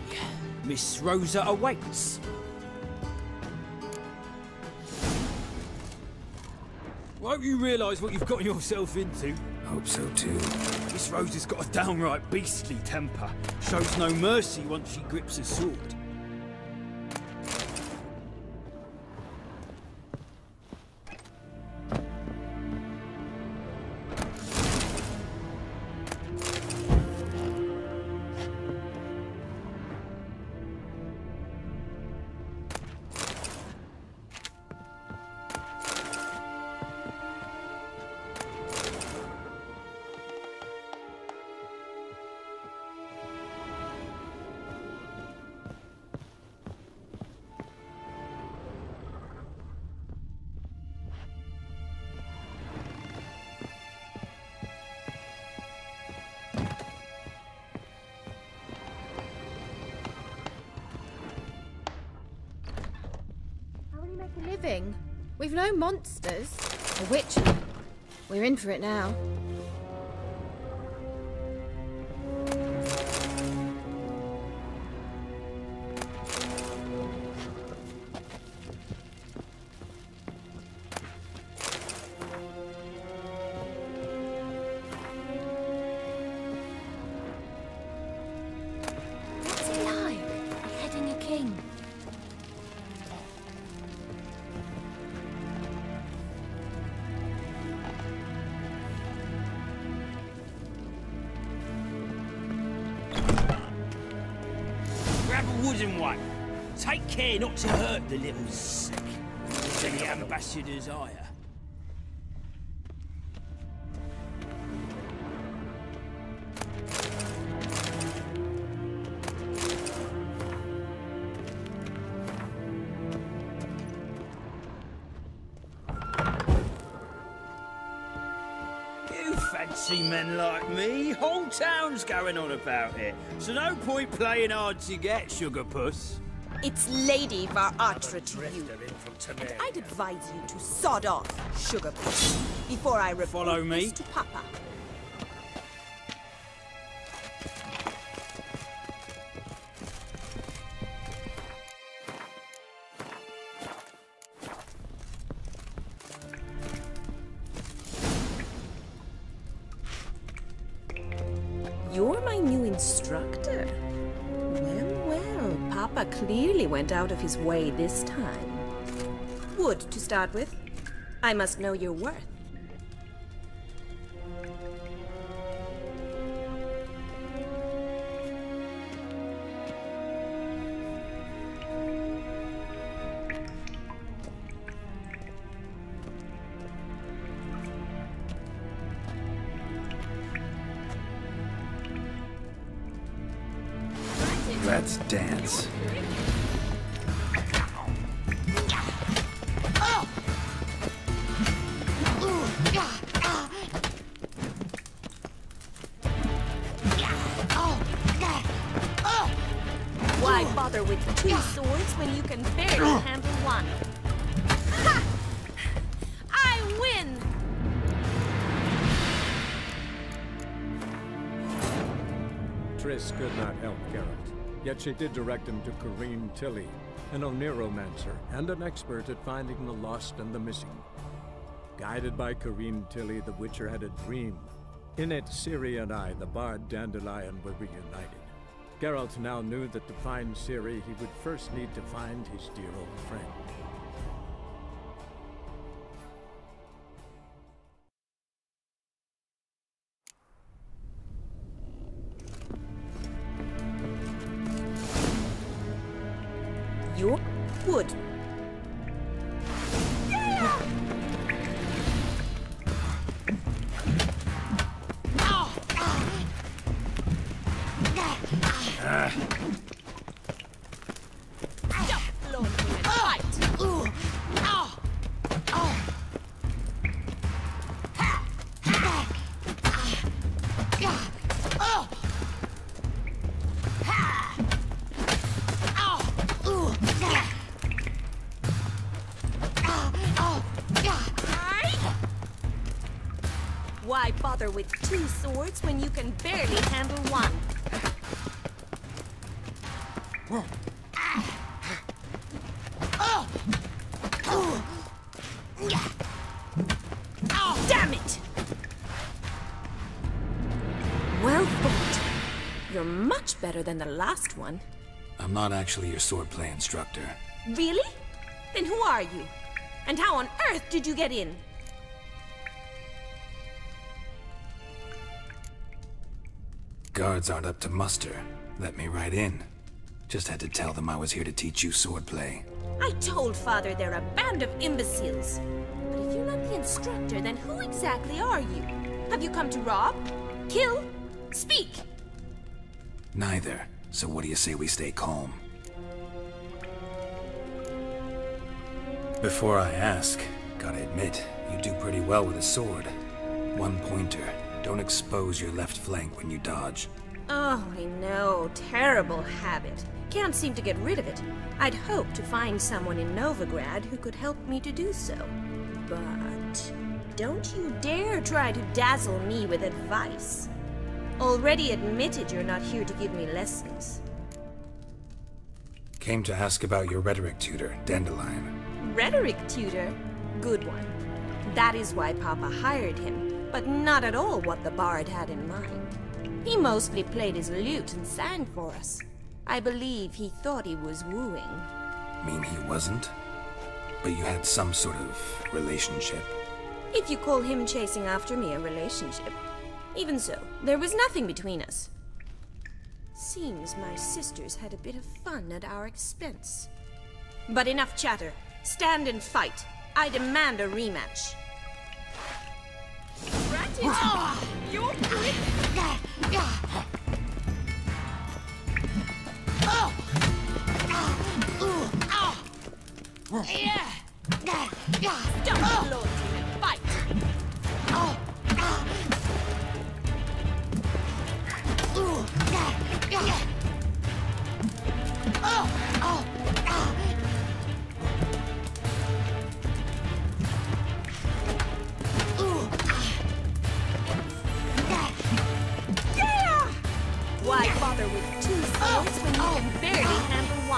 Miss Rosa awaits. Won't you realise what you've gotten yourself into?
Hope so too.
Miss Rosa's got a downright beastly temper. Shows no mercy once she grips a sword.
Living. We've no monsters. A witch. We're in for it now.
What's it like, beheading a king?
Grab a wooden one. Take care not to hurt the little sick. To the ambassador's ire. You fancy men like me? Whole town's going on about it. So no point playing hard to get, sugar puss.
It's Lady var Atra to you. And I'd advise you to sod off, sugar puss, before I report
Follow me.
this to Papa. You're my new instructor. Well, well, Papa clearly went out of his way this time. Wood, to start with. I must know your worth.
Let's dance.
bother with 2 swords when you can barely handle 1? Ha! I win!
Triss could not help Geralt, yet she did direct him to Corrine Tilly, an Oniromancer and an expert at finding the lost and the missing. Guided by Corrine Tilly, the Witcher had a dream. In it, Ciri and I, the bard Dandelion, were reunited. Geralt now knew that to find Ciri, he would first need to find his dear old friend.
Your wood. Why bother with 2 swords when you can barely handle 1? Damn it! Well fought. You're much better than the last one.
I'm not actually your swordplay instructor.
Really? Then who are you? And how on earth did you get in?
Guards aren't up to muster. Let me right in. Just had to tell them I was here to teach you swordplay.
I told Father they're a band of imbeciles. But if you're not the instructor, then who exactly are you? Have you come to rob? Kill? Speak!
Neither. So what do you say we stay calm? Before I ask, gotta admit, you do pretty well with a sword. 1 pointer. Don't expose your left flank when you dodge.
Oh, I know. Terrible habit. Can't seem to get rid of it. I'd hoped to find someone in Novigrad who could help me to do so. But don't you dare try to dazzle me with advice. Already admitted you're not here to give me lessons.
Came to ask about your rhetoric tutor, Dandelion.
Rhetoric tutor? Good one. That is why Papa hired him, but not at all what the bard had in mind. He mostly played his lute and sang for us. I believe he thought he was wooing.
Mean he wasn't? But you had some sort of relationship?
If you call him chasing after me a relationship. Even so, there was nothing between us. Seems my sisters had a bit of fun at our expense. But enough chatter. Stand and fight. I demand a rematch. Ratted! You're quick! Stop, Lord, fight! Why bother with 2 swords when you can barely handle 1?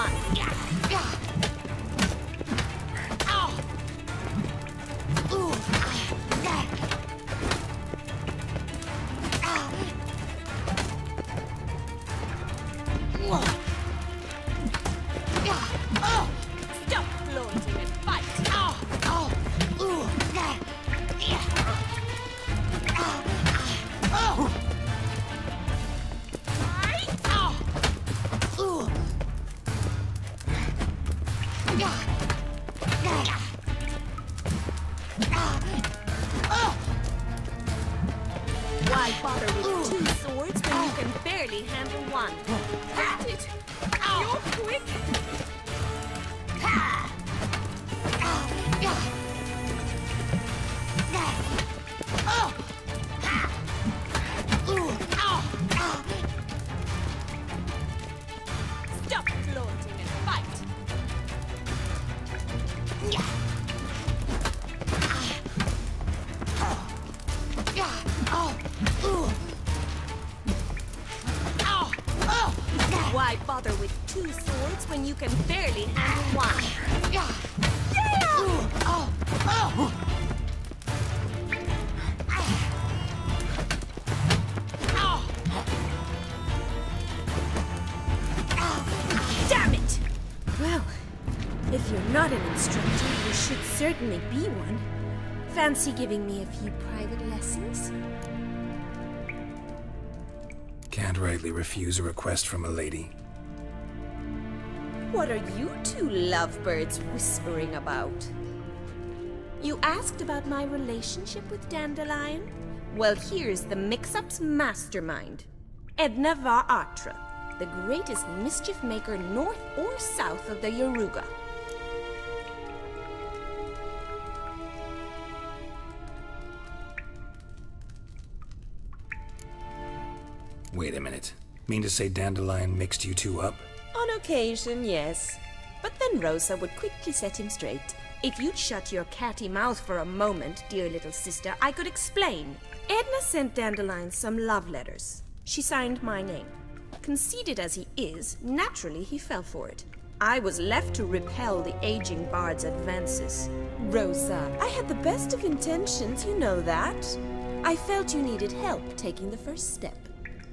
Stop flaunting and fight! Why bother with 2 swords when you can barely handle 1? Got it!
Why bother with 2 swords when you can barely handle one? Yeah! Damn it! Well, if you're not an instructor, you should certainly be one. Fancy giving me a few private lessons?
Can't rightly refuse a request from a lady.
What are you 2 lovebirds whispering about? You asked about my relationship with Dandelion? Well, here's the mix-up's mastermind. Edna var Atra, the greatest mischief maker north or south of the Yaruga.
Wait a minute. Mean to say Dandelion mixed you 2 up?
On occasion, yes. But then Rosa would quickly set him straight. If you'd shut your catty mouth for a moment, dear little sister, I could explain. Edna sent Dandelion some love letters. She signed my name. Conceited as he is, naturally he fell for it. I was left to repel the aging bard's advances. Rosa, I had the best of intentions, you know that. I felt you needed help taking the first step.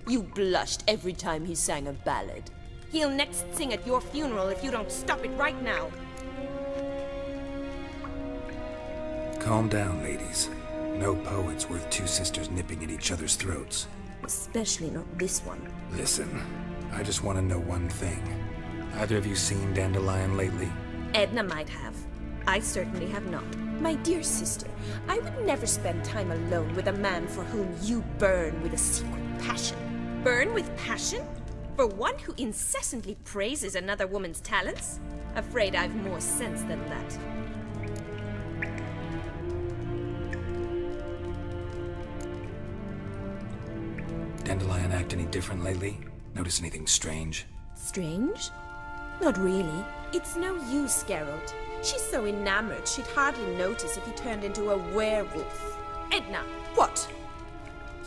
You blushed every time he sang a ballad. He'll next sing at your funeral if you don't stop it right now.
Calm down, ladies. No poet's worth 2 sisters nipping at each other's throats.
Especially not this one.
Listen, I just want to know one thing. Either of you seen Dandelion lately?
Edna might have. I certainly have not. My dear sister, I would never spend time alone with a man for whom you burn with a secret passion. Burn with passion? For one who incessantly praises another woman's talents? Afraid I've more sense than that.
Dandelion act any different lately? Notice anything strange?
Strange? Not really. It's no use, Geralt. She's so enamored she'd hardly notice if he turned into a werewolf. Edna! What?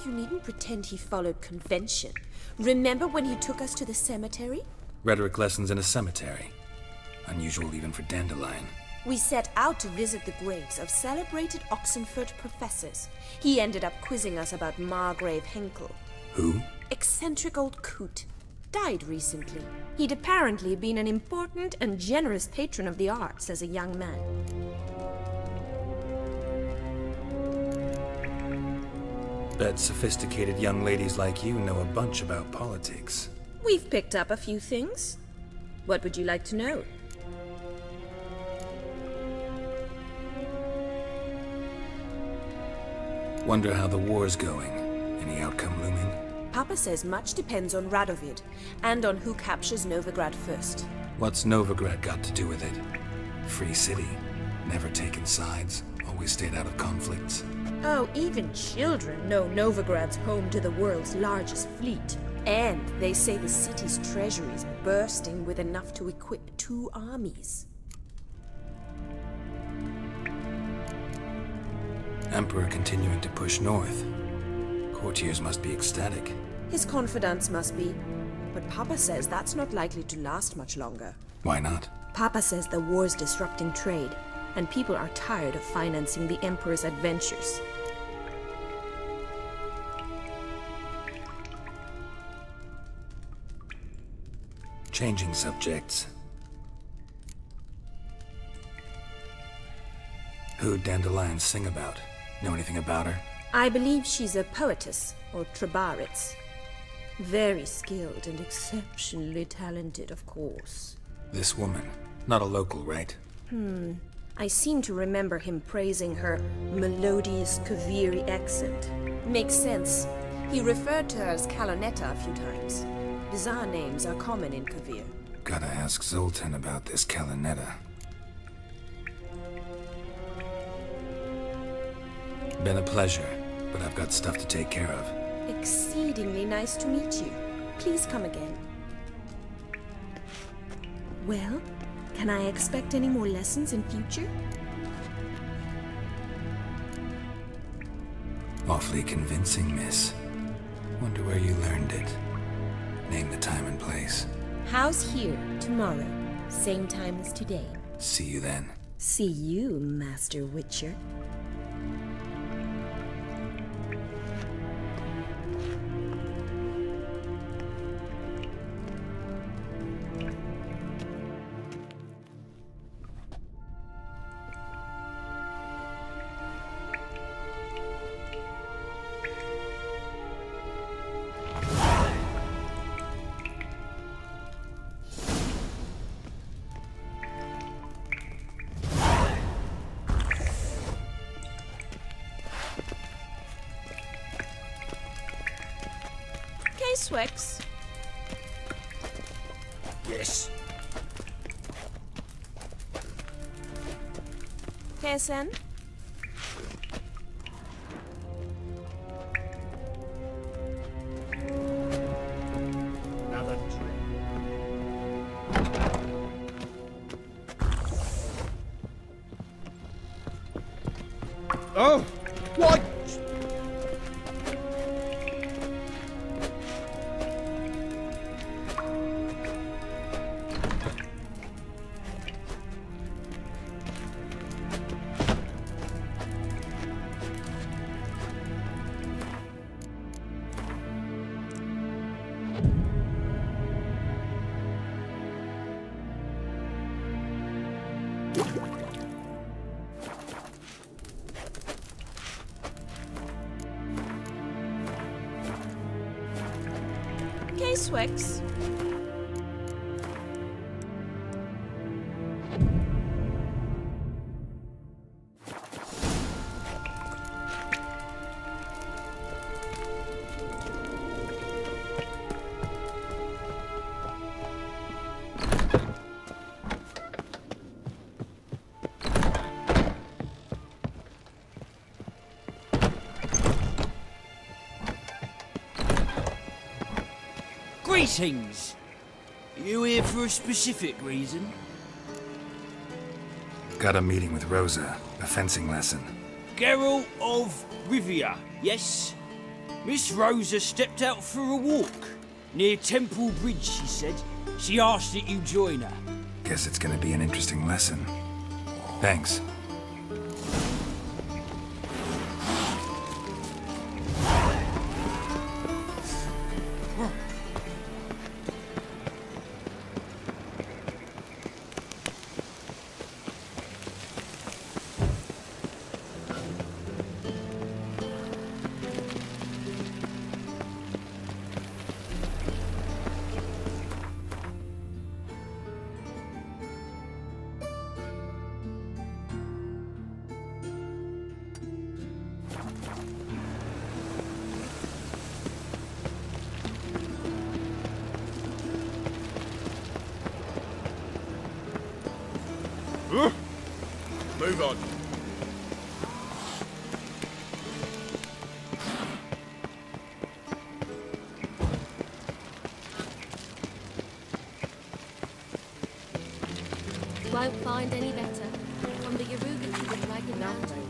You needn't pretend he followed convention. Remember when he took us to the cemetery?
Rhetoric lessons in a cemetery. Unusual even for Dandelion.
We set out to visit the graves of celebrated Oxenford professors. He ended up quizzing us about Margrave Henkel.
Who?
Eccentric old coot. Died recently. He'd apparently been an important and generous patron of the arts as a young man.
Bet sophisticated young ladies like you know a bunch about politics.
We've picked up a few things. What would you like to know?
Wonder how the war's going. Any outcome looming?
Papa says much depends on Radovid, and on who captures Novigrad first.
What's Novigrad got to do with it? Free city. Never taken sides. Always stayed out of conflicts.
Oh, even children know Novigrad's home to the world's largest fleet. And they say the city's treasury is bursting with enough to equip 2 armies.
Emperor continuing to push north. Courtiers must be ecstatic.
His confidants must be. But Papa says that's not likely to last much longer.
Why not?
Papa says the war's disrupting trade, and people are tired of financing the Emperor's adventures.
Changing subjects. Who'd Dandelion sing about? Know anything about her?
I believe she's a poetess, or Trebaritz. Very skilled and exceptionally talented, of course.
This woman. Not a local, right?
I seem to remember him praising her melodious Kaviri accent. Makes sense. He referred to her as Kalonetta a few times. Bizarre names are common in Kavir.
Gotta ask Zoltan about this Kalonetta. Been a pleasure, but I've got stuff to take care of.
Exceedingly nice to meet you. Please come again. Well, can I expect any more lessons in future?
Awfully convincing, miss. Wonder where you learned it. Name the time and place.
House here, tomorrow. Same time as today.
See you then.
See you, Master Witcher.
Swix?
Yes.
Pearson?
Another drink.
Oh! What?
Swix?
Greetings! You here for a specific reason?
Got a meeting with Rosa, a fencing lesson.
Geralt of Rivia, yes? Miss Rosa stepped out for a walk. Near Temple Bridge, she said. She asked that you join her.
Guess it's gonna be an interesting lesson. Thanks.
Move on.
You won't find any better. From the Yaruga to the Dragon Mountains.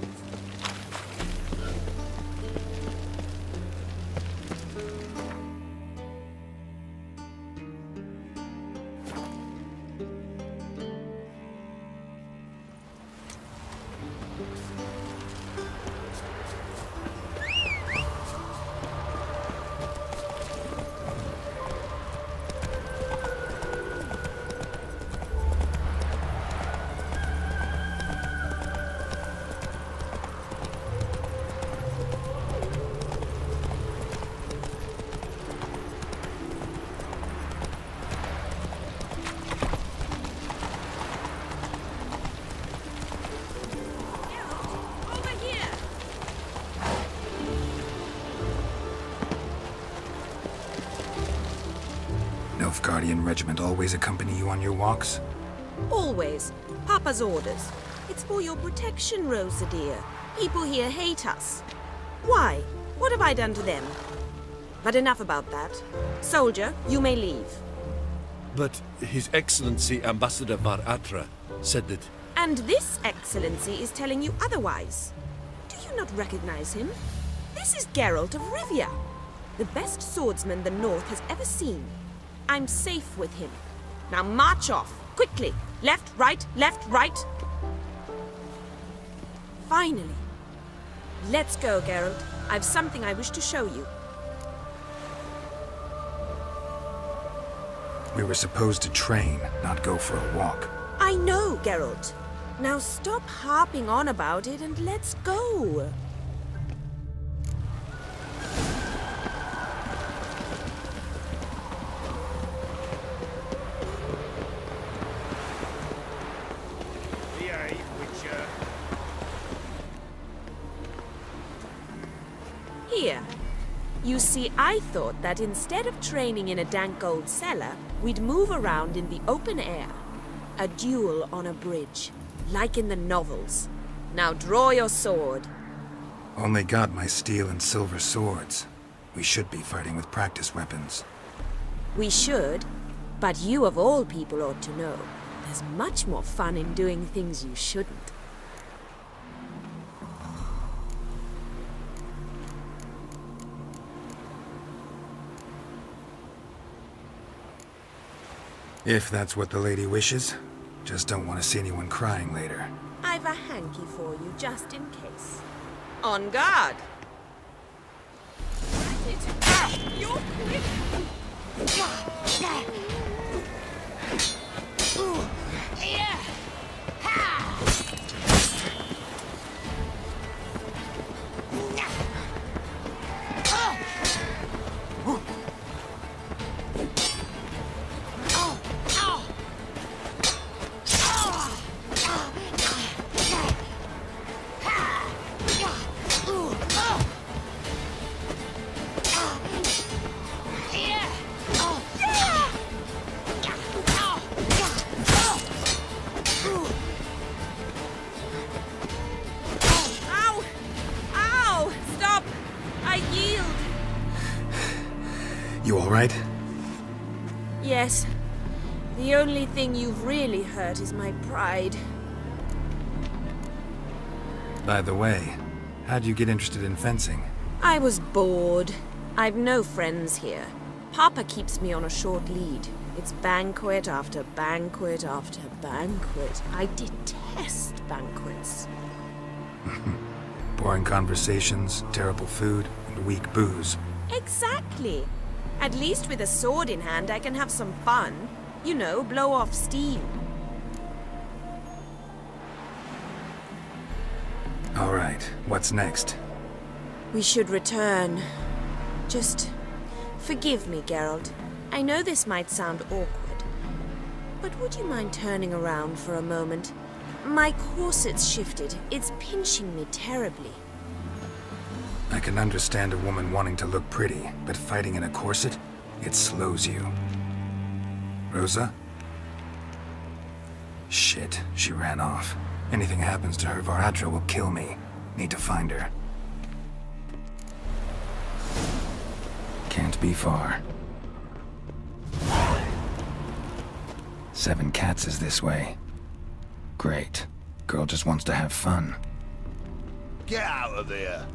Guardian regiment always accompany you on your walks?
Always. Papa's orders. It's for your protection, Rosa dear. People here hate us. Why? What have I done to them? But enough about that. Soldier, you may leave.
But His Excellency Ambassador Var Atra said that...
And this Excellency is telling you otherwise. Do you not recognize him? This is Geralt of Rivia, the best swordsman the North has ever seen. I'm safe with him. Now march off, quickly. Left, right, left, right. Finally. Let's go, Geralt. I've something I wish to show you.
We were supposed to train, not go for a walk.
I know, Geralt. Now stop harping on about it and let's go. Here. You see, I thought that instead of training in a dank old cellar, we'd move around in the open air. A duel on a bridge, like in the novels. Now draw your sword.
Only got my steel and silver swords. We should be fighting with practice weapons.
We should, but you of all people ought to know. There's much more fun in doing things you shouldn't.
If that's what the lady wishes. Just don't want to see anyone crying later.
I've a hanky for you, just in case. On guard! You're quick!
You all right?
Yes. The only thing you've really hurt is my pride.
By the way, how'd you get interested in fencing?
I was bored. I've no friends here. Papa keeps me on a short lead. It's banquet after banquet after banquet. I detest banquets.
Boring conversations, terrible food, and weak booze.
Exactly. At least with a sword in hand, I can have some fun. You know, blow off steam.
All right, what's next?
We should return. Just forgive me, Geralt. I know this might sound awkward, but would you mind turning around for a moment? My corset's shifted. It's pinching me terribly.
I can understand a woman wanting to look pretty, but fighting in a corset, it slows you. Rosa? Shit, she ran off. Anything happens to her, Varatra will kill me. Need to find her. Can't be far. 7 Cats is this way. Great. Girl just wants to have fun.
Get out of there!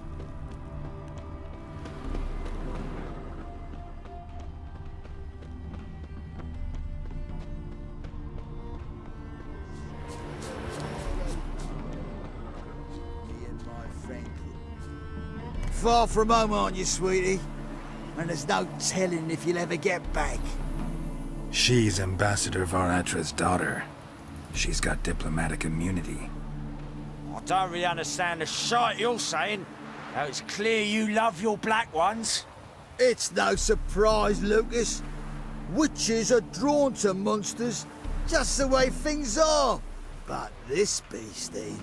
Far from home, aren't you, sweetie? And there's no telling if you'll ever get back.
She's Ambassador Varatra's daughter. She's got diplomatic immunity.
I don't really understand the shite you're saying. Now it's clear you love your black ones.
It's no surprise, Lucas. Witches are drawn to monsters, just the way things are. But this beastie...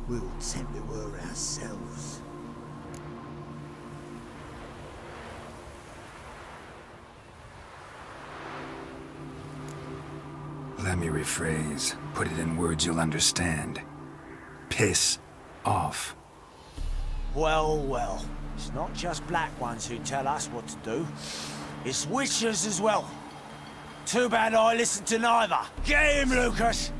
we'll tend to her ourselves.
Let me rephrase. Put it in words you'll understand. Piss off.
Well, well. It's not just black ones who tell us what to do. It's witches as well. Too bad I listened to neither. Get him, Lucas!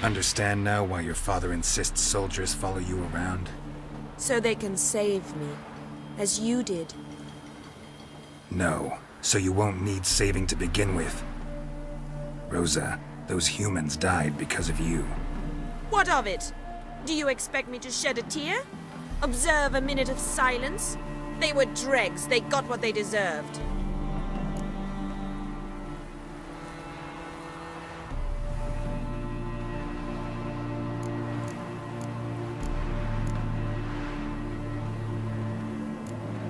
Understand now why your father insists soldiers follow you around?
So they can save me, as you did.
No, so you won't need saving to begin with. Rosa, those humans died because of you.
What of it? Do you expect me to shed a tear? Observe a minute of silence? They were dregs. They got what they deserved.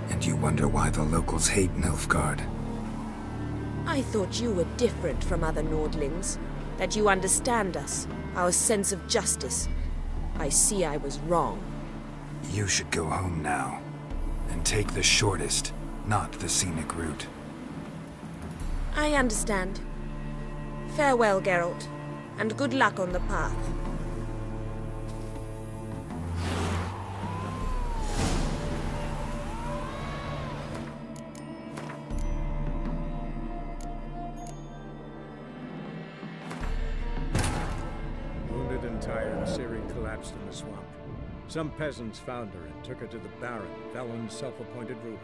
And you wonder why the locals hate Nilfgaard.
I thought you were different from other Nordlings. That you understand us, our sense of justice. I see I was wrong.
You should go home now. And take the shortest, not the scenic route.
I understand. Farewell, Geralt. And good luck on the path.
Wounded and tired, Ciri collapsed in the swamp. Some peasants found her and took her to the Baron, Valen's self-appointed ruler.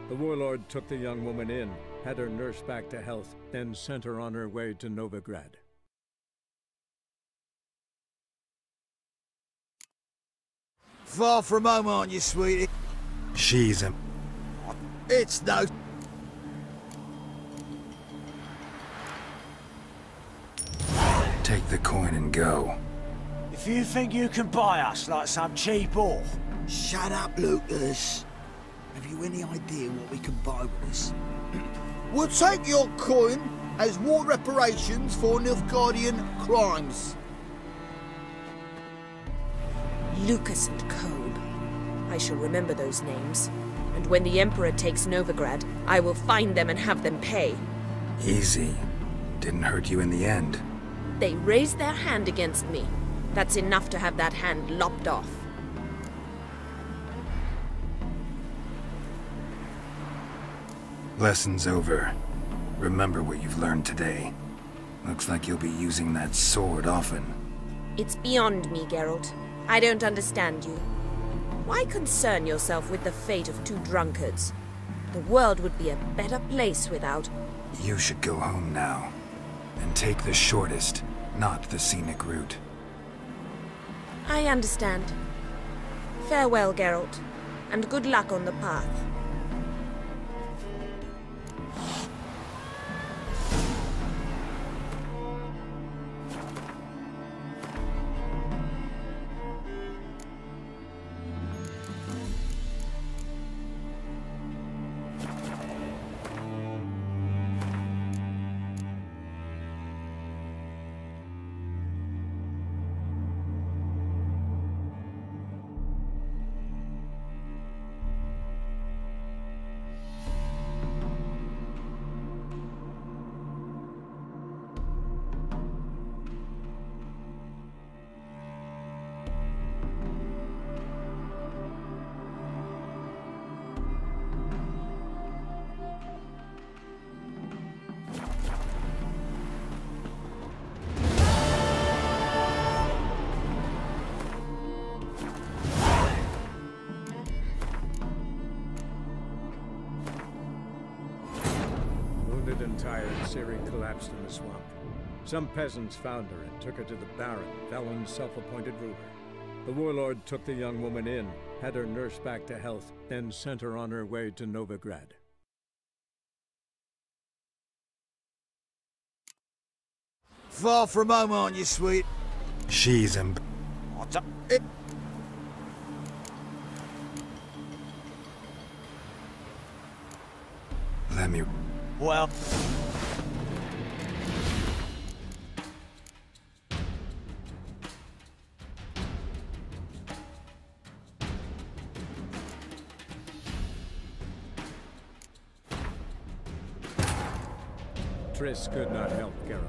The warlord took the young woman in, had her nursed back to health, then sent her on her way to Novigrad.
Far from home, aren't you, sweetie?
She's a...
It's no...
Take the coin and go.
If you think you can buy us like some cheap whore...
Shut up, Lucas. Have you any idea what we can buy with this? We'll take your coin as war reparations for Nilfgaardian crimes.
Lucas and Cobe. I shall remember those names. And when the Emperor takes Novigrad, I will find them and have them pay.
Easy. Didn't hurt you in the end.
They raised their hand against me. That's enough to have that hand lopped off.
Lesson's over. Remember what you've learned today. Looks like you'll be using that sword often.
It's beyond me, Geralt. I don't understand you. Why concern yourself with the fate of two drunkards? The world would be a better place without...
You should go home now. And take the shortest, not the scenic route.
I understand. Farewell, Geralt. And good luck on the path.
Wounded and tired, Ciri collapsed in the swamp. Some peasants found her and took her to the Baron, Valen's self-appointed ruler. The warlord took the young woman in, had her nursed back to health, then sent her on her way to Novigrad.
Far from home, aren't you, sweet?
She's
What's up?
Let me...
Well...
Triss could not help Geralt,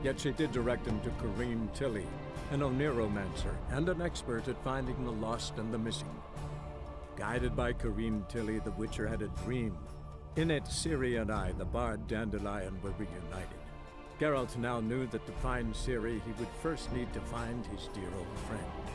yet she did direct him to Corinne Tilly, an Oniromancer and an expert at finding the lost and the missing. Guided by Corinne Tilly, the Witcher had a dream. In it, Ciri and I, the bard Dandelion, were reunited. Geralt now knew that to find Ciri, he would first need to find his dear old friend.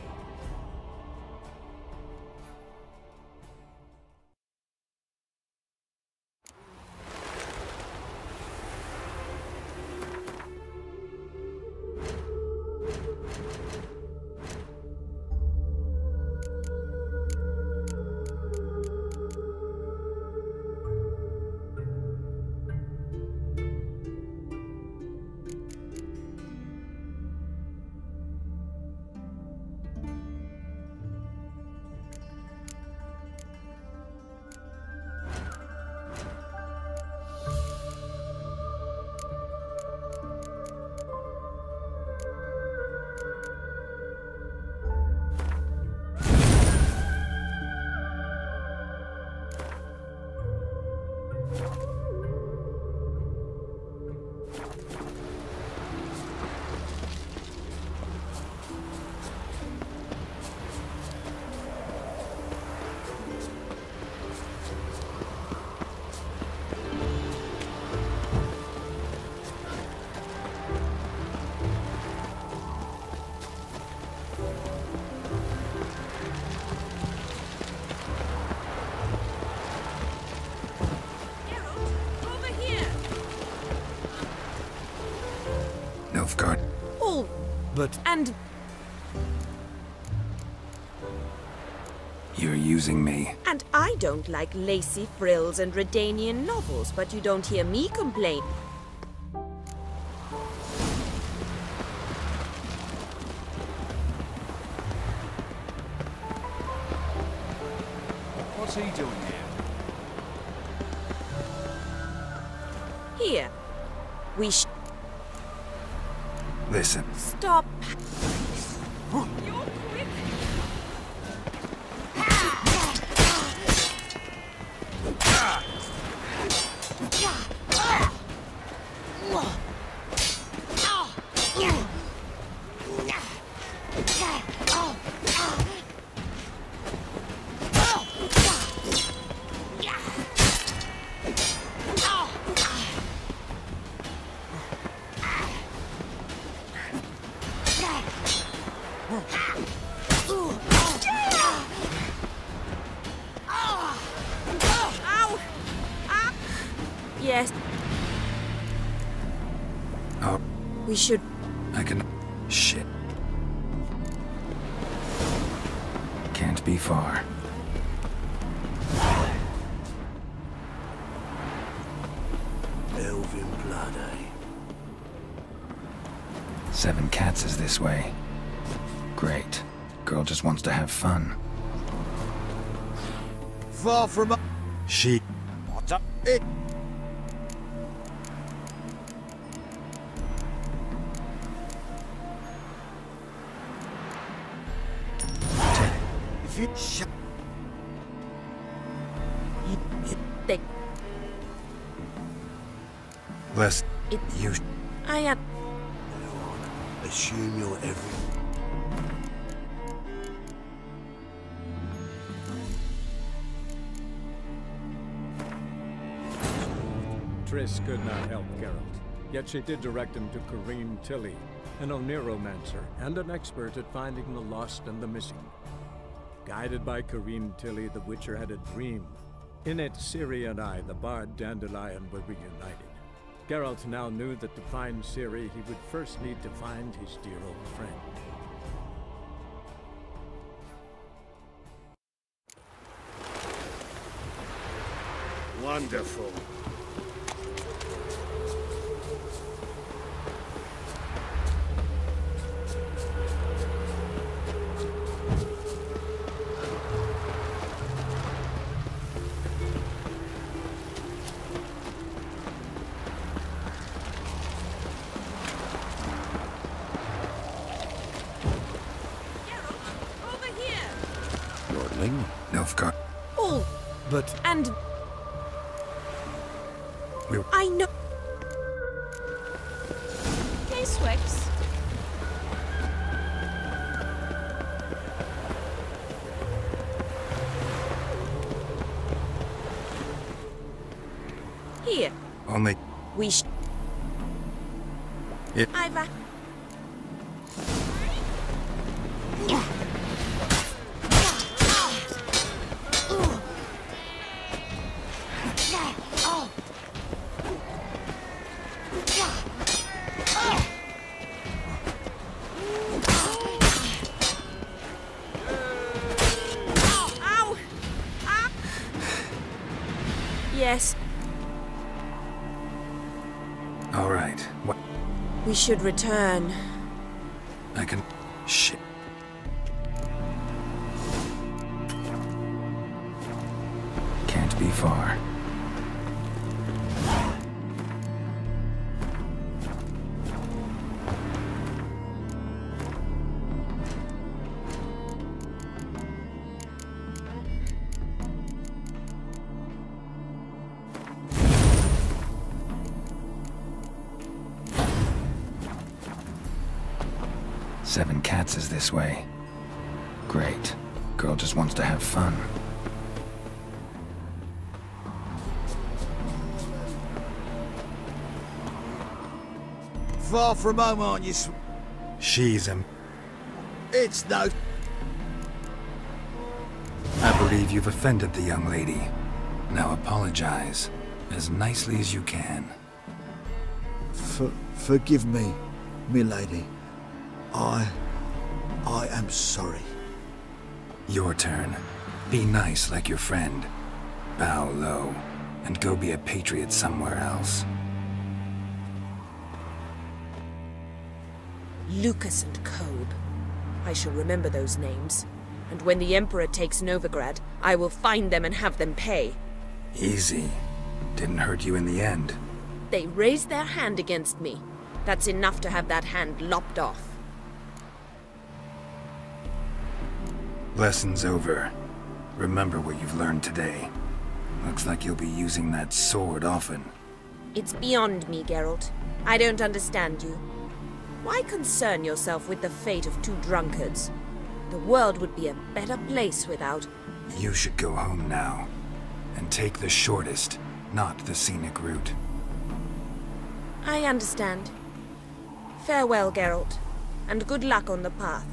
Nilfgaard.
Oh,
but...
And...
You're using me.
And I don't like lacy frills and Redanian novels, but you don't hear me complain.
What's he doing here?
Here. We
Listen.
Stop. Yes.
Oh.
We should...
I can... Shit. Can't be far.
Elven blood, eh?
7 Cats is this way. Great. Girl just wants to have fun.
Far from...
She...
What's up? It... If you shut...
They...
Less... You...
I am...
Assume you're every...
Triss could not help Geralt, yet she did direct him to Corrine Tilly, an Oniromancer and an expert at finding the lost and the missing. Guided by Corrine Tilly, the Witcher had a dream. In it, Ciri and I, the bard Dandelion, were reunited. Geralt now knew that to find Ciri, he would first need to find his dear old friend.
Wonderful.
Nilfgaard.
Oh.
But...
And...
We...
I know... K-Swix. Here.
Only...
We I've... Yes.
All right. What?
We should return.
I can... Shit. Can't be far. Seven Cats is this way. Great. Girl just wants to have fun.
Far from home, aren't you?
She's a...
It's no...
I believe you've offended the young lady. Now apologize, as nicely as you can.
Forgive me, milady. I am sorry.
Your turn. Be nice like your friend. Bow low, and go be a patriot somewhere else.
Lucas and Kobe. I shall remember those names. And when the Emperor takes Novigrad, I will find them and have them pay.
Easy. Didn't hurt you in the end.
They raised their hand against me. That's enough to have that hand lopped off.
Lesson's over. Remember what you've learned today. Looks like you'll be using that sword often.
It's beyond me, Geralt. I don't understand you. Why concern yourself with the fate of two drunkards? The world would be a better place without...
You should go home now. And take the shortest, not the scenic route.
I understand. Farewell, Geralt. And good luck on the path.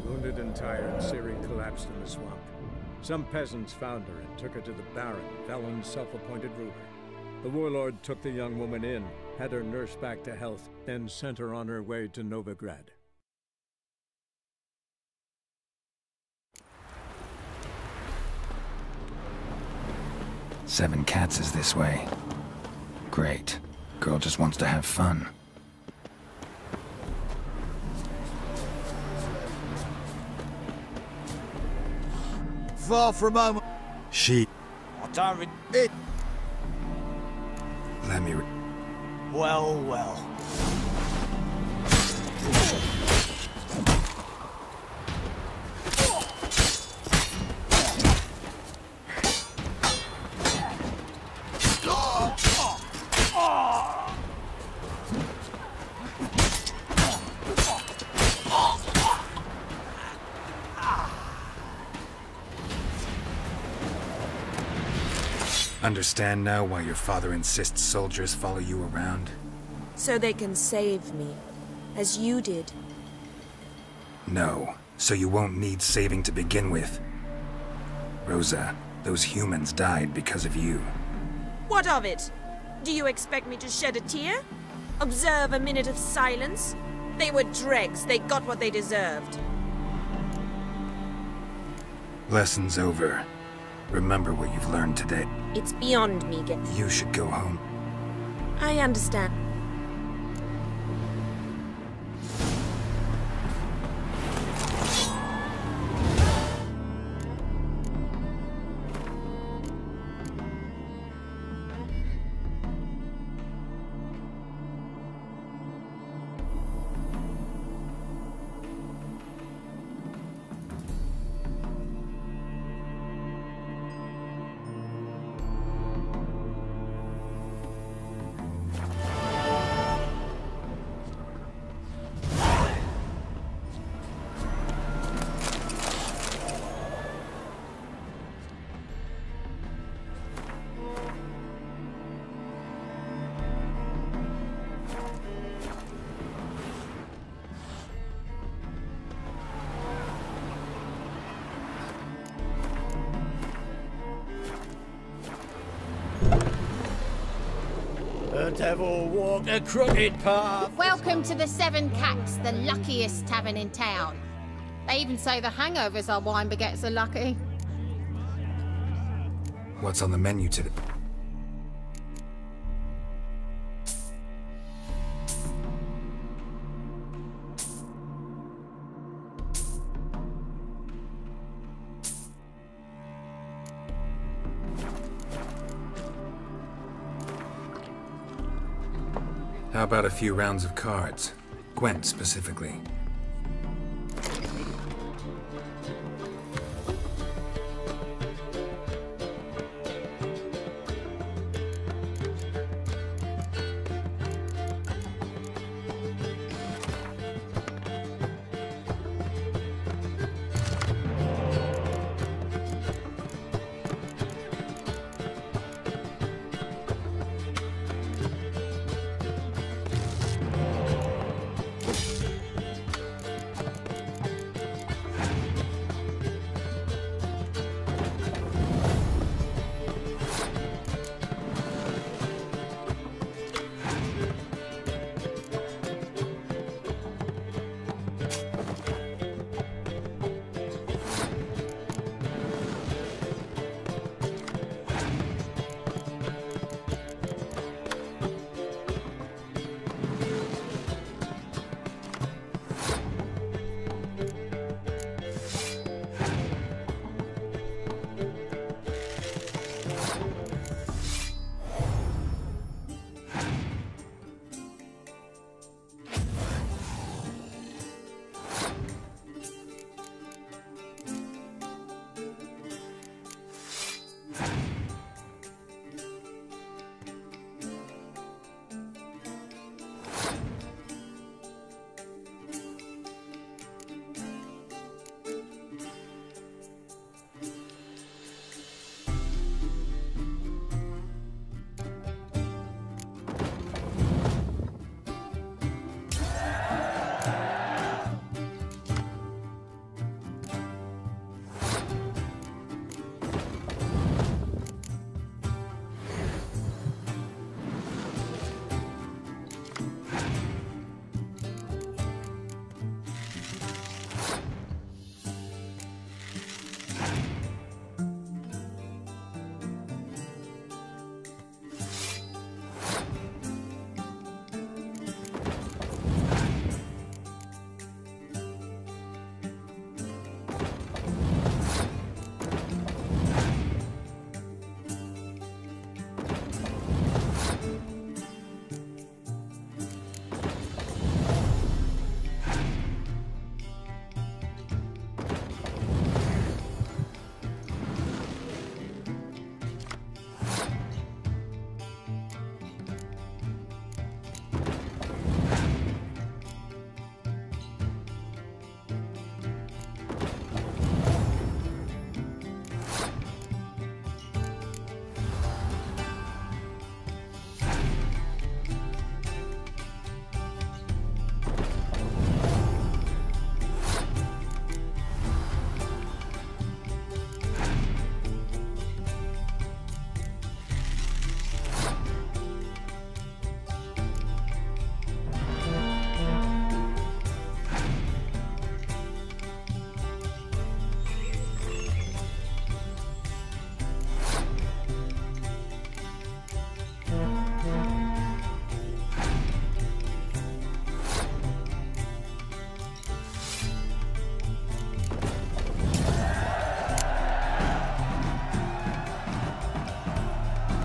Wounded and tired, Ciri collapsed in the swamp. Some peasants found her and took her to the Baron, Felon's self-appointed ruler. The warlord took the young woman in, had her nursed back to health, then sent her on her way to Novigrad.
Seven Cats is this way. Great. Girl just wants to have fun.
Far from home.
She...
It...
Let me...
Well, well.
Understand now why your father insists soldiers follow you around?
So they can save me, as you did.
No, so you won't need saving to begin with. Rosa, those humans died because of you.
What of it? Do you expect me to shed a tear? Observe a minute of silence? They were dregs. They got what they deserved.
Lesson's over. Remember what you've learned today.
It's beyond me,
You should go home.
I understand.
The devil walked a crooked path.
Welcome to the Seven Cats, the luckiest tavern in town. They even say the hangovers our wine baguettes are lucky.
What's on the menu today? How about a few rounds of cards? Gwent specifically.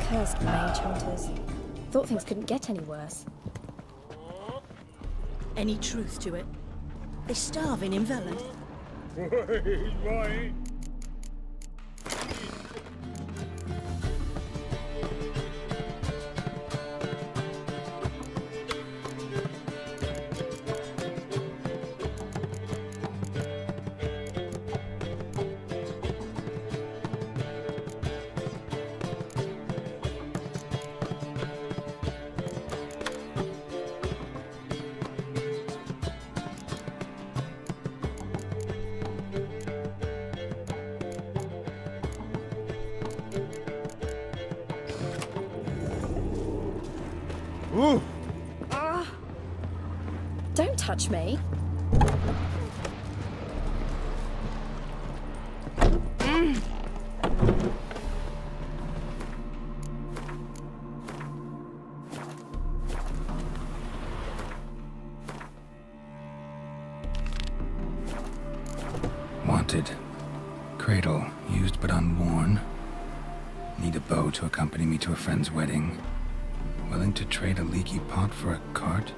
Cursed mage hunters. Thought things couldn't get any worse.
Any truth to it? They're starving in Velen.
Right.
Don't touch me.
Wanted. Cradle, used but unworn. Need a bow to accompany me to a friend's wedding. Willing to trade a leaky pot for a cart?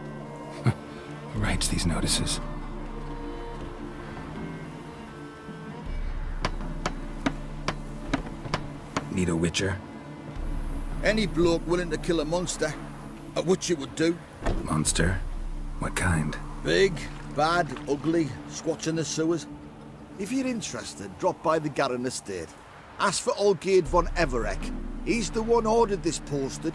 Who writes these notices? Need a witcher?
Any bloke willing to kill a monster, a witcher would do.
Monster? What kind?
Big, bad, ugly, squats in the sewers. If you're interested, drop by the Garren estate. Ask for Olgierd von Evereck. He's the one ordered this posted.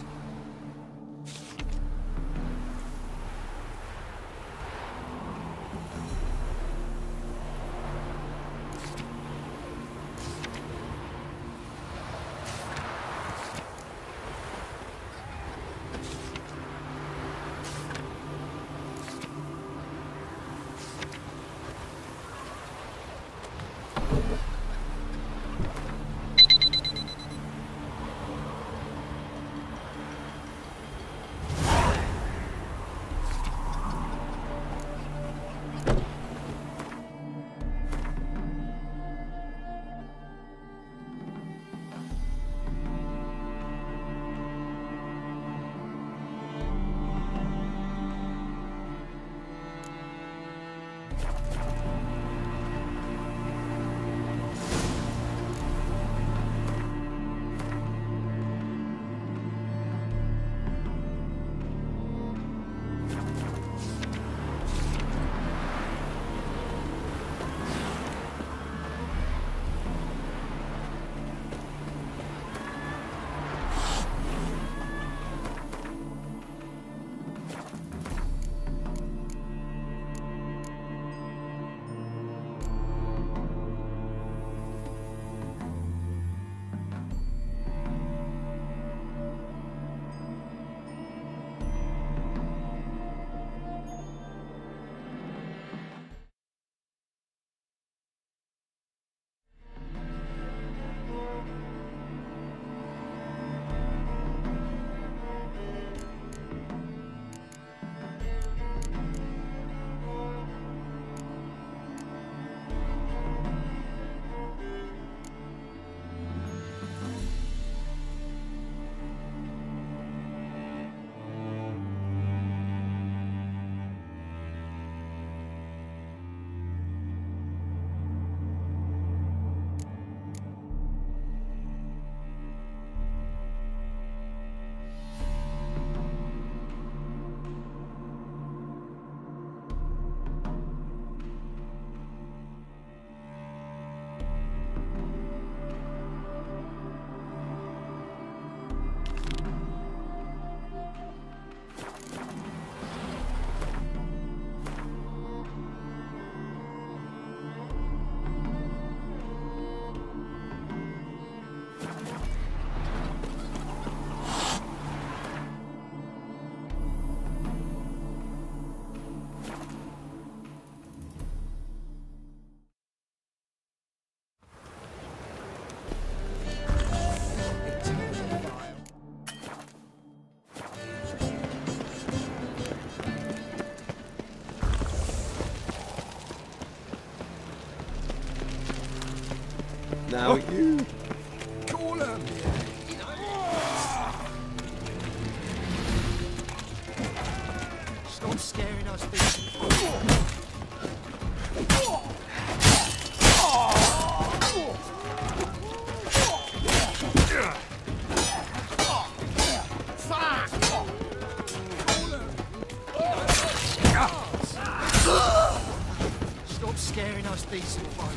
Now you...
Call him.
Stop scaring us, bitch. Stop scaring us, decent folk.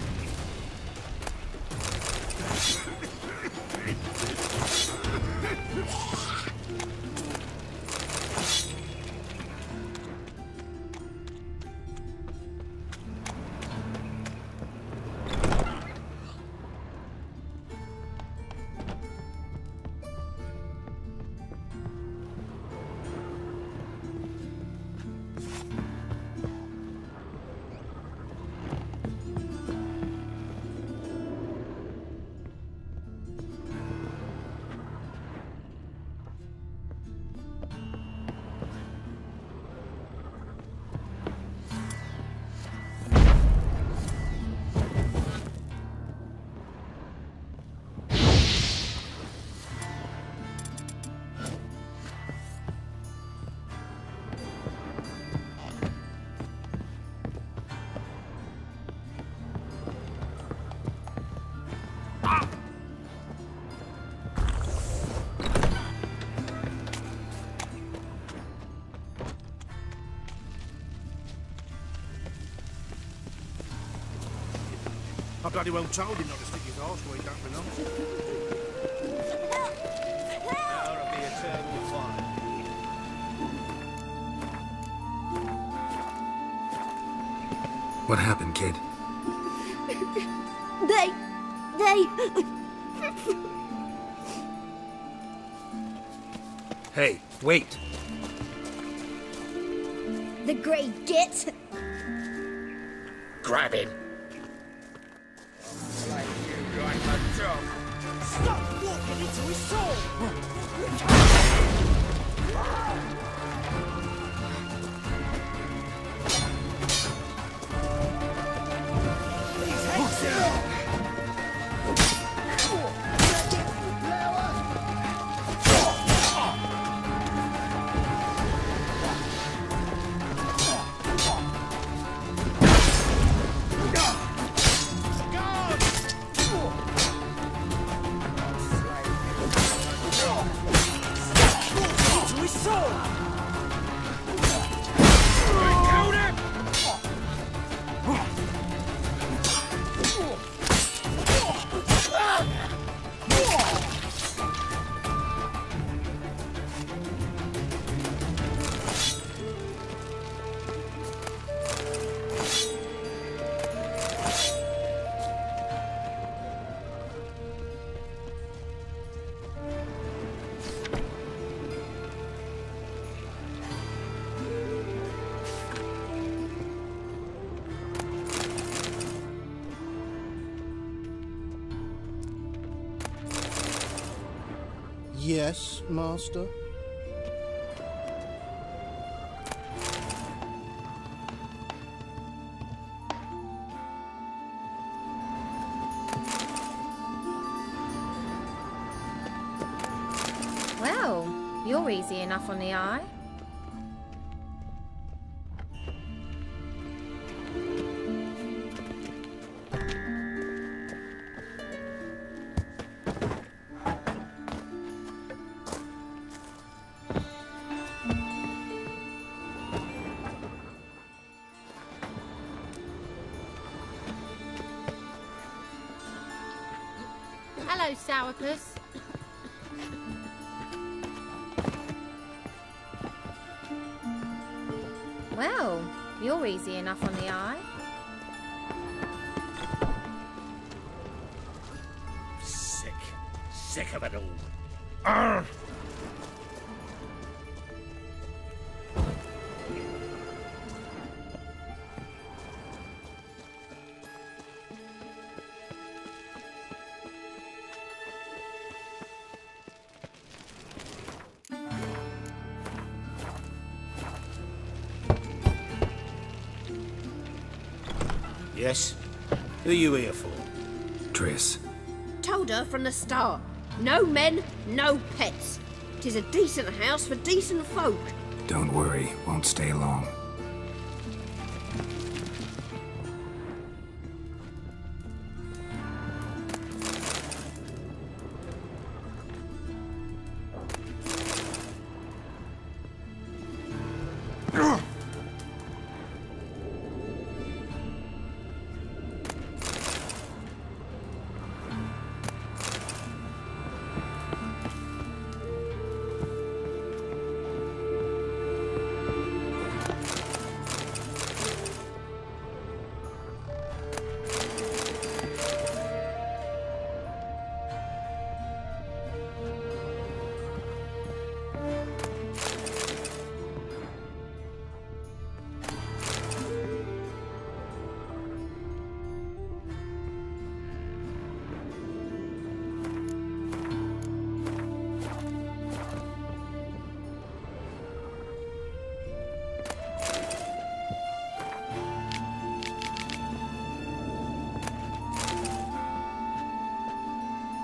I bloody well told him not to stick his arse where he don't belong. Hour of the eternal fire.
What happened, kid?
They...
Hey, wait!
The grey git.
Grab him.
Like you like a dog.
Stop walking into his soul! These heads
Yes, Master?
Well, you're easy enough on the eye. Hello, Sourpuss. Well, you're easy enough on the eye.
Sick of it all. Arr! Yes? Who are you here for?
Triss.
Told her from the start. No men, no pets. 'Tis a decent house for decent folk.
Don't worry, won't stay long.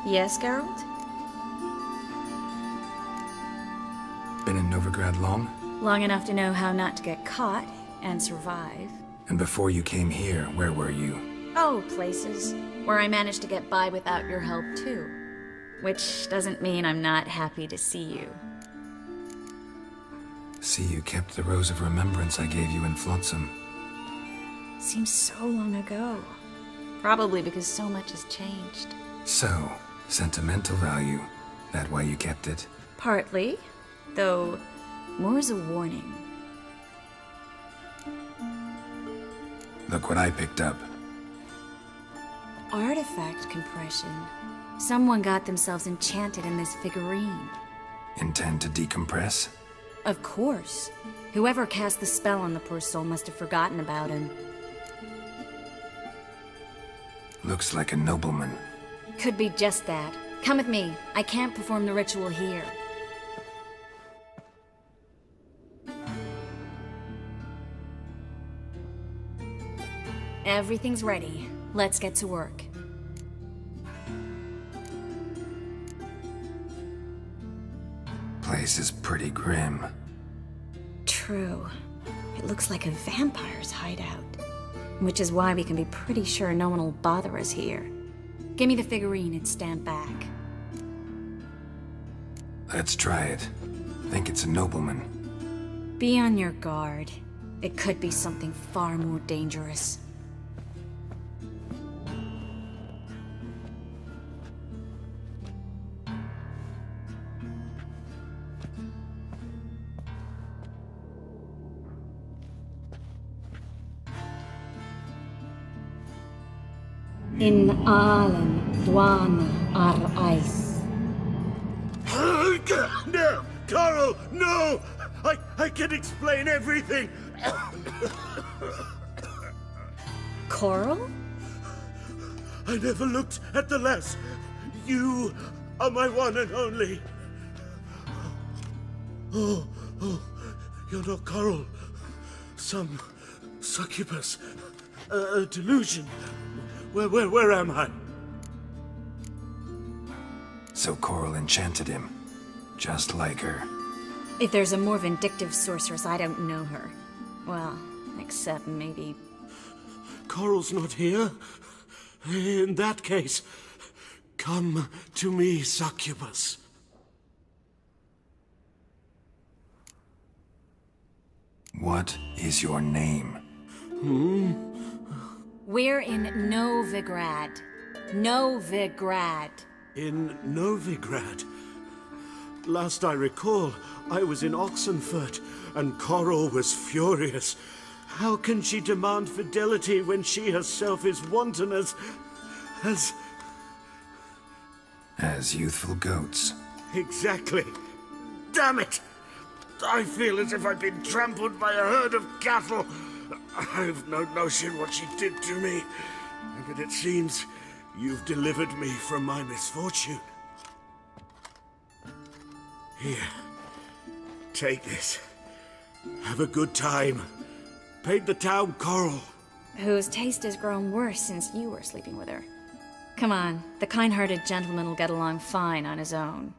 Yes, Geralt?
Been in Novigrad long?
Long enough to know how not to get caught and survive.
And before you came here, where were you?
Oh, places where I managed to get by without your help, too. Which doesn't mean I'm not happy to see you.
See, you kept the Rose of Remembrance I gave you in Flotsam.
Seems so long ago. Probably because so much has changed.
So, sentimental value. That why you kept it?
Partly, though more as a warning.
Look what I picked up.
Artifact compression. Someone got themselves enchanted in this figurine.
Intend to decompress?
Of course. Whoever cast the spell on the poor soul must have forgotten about him.
Looks like a nobleman.
Could be just that. Come with me. I can't perform the ritual here. Everything's ready. Let's get to work.
Place is pretty grim.
True. It looks like a vampire's hideout. Which is why we can be pretty sure no one will bother us here. Give me the figurine and stand back.
Let's try it. Think it's a nobleman.
Be on your guard. It could be something far more dangerous. In Allen, Dwana, Ar-Ice.
No! Coral, no! I can explain everything!
Coral?
I never looked at the lass. You are my one and only. Oh, you're not Coral. Some succubus. A delusion. Where am I?
So Coral enchanted him. Just like her.
If there's a more vindictive sorceress, I don't know her. Well, except maybe...
Coral's not here? In that case, come to me, succubus.
What is your name?
We're in Novigrad. Novigrad.
In Novigrad? Last I recall, I was in Oxenfurt, and Coral was furious. How can she demand fidelity when she herself is wanton as
youthful goats.
Exactly. Damn it! I feel as if I've been trampled by a herd of cattle. I've no notion what she did to me, but it seems you've delivered me from my misfortune. Here, take this. Have a good time. Paint the town Coral.
Whose taste has grown worse since you were sleeping with her. Come on, the kind-hearted gentleman will get along fine on his own.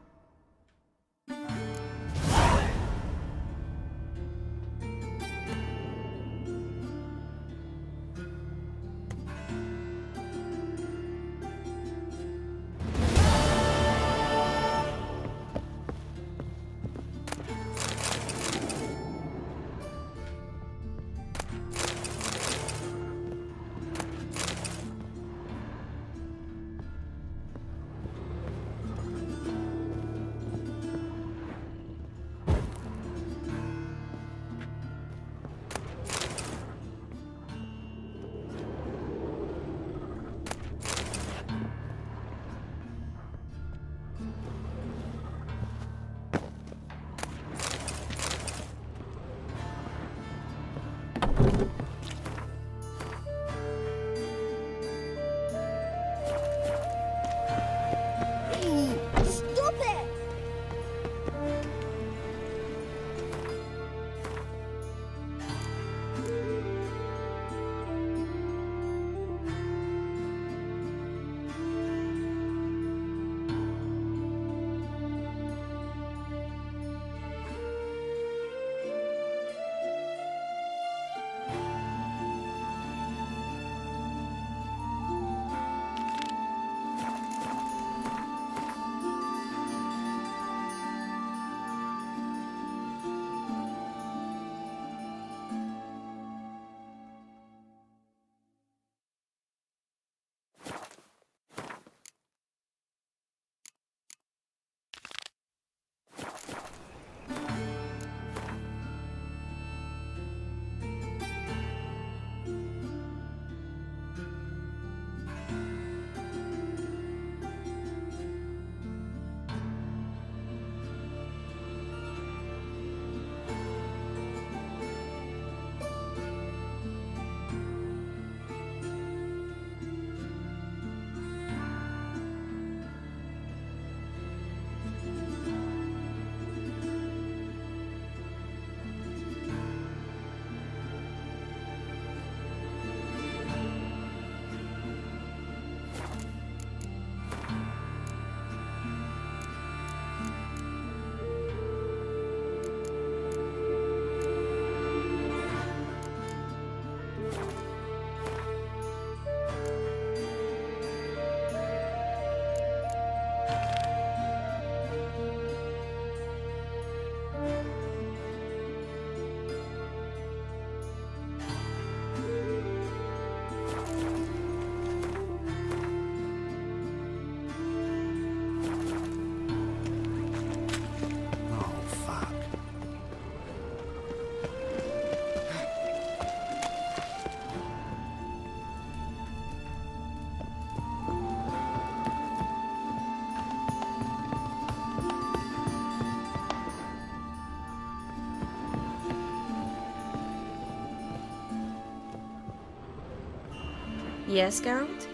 Yes, Geralt?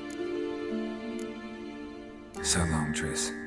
So long, Triss.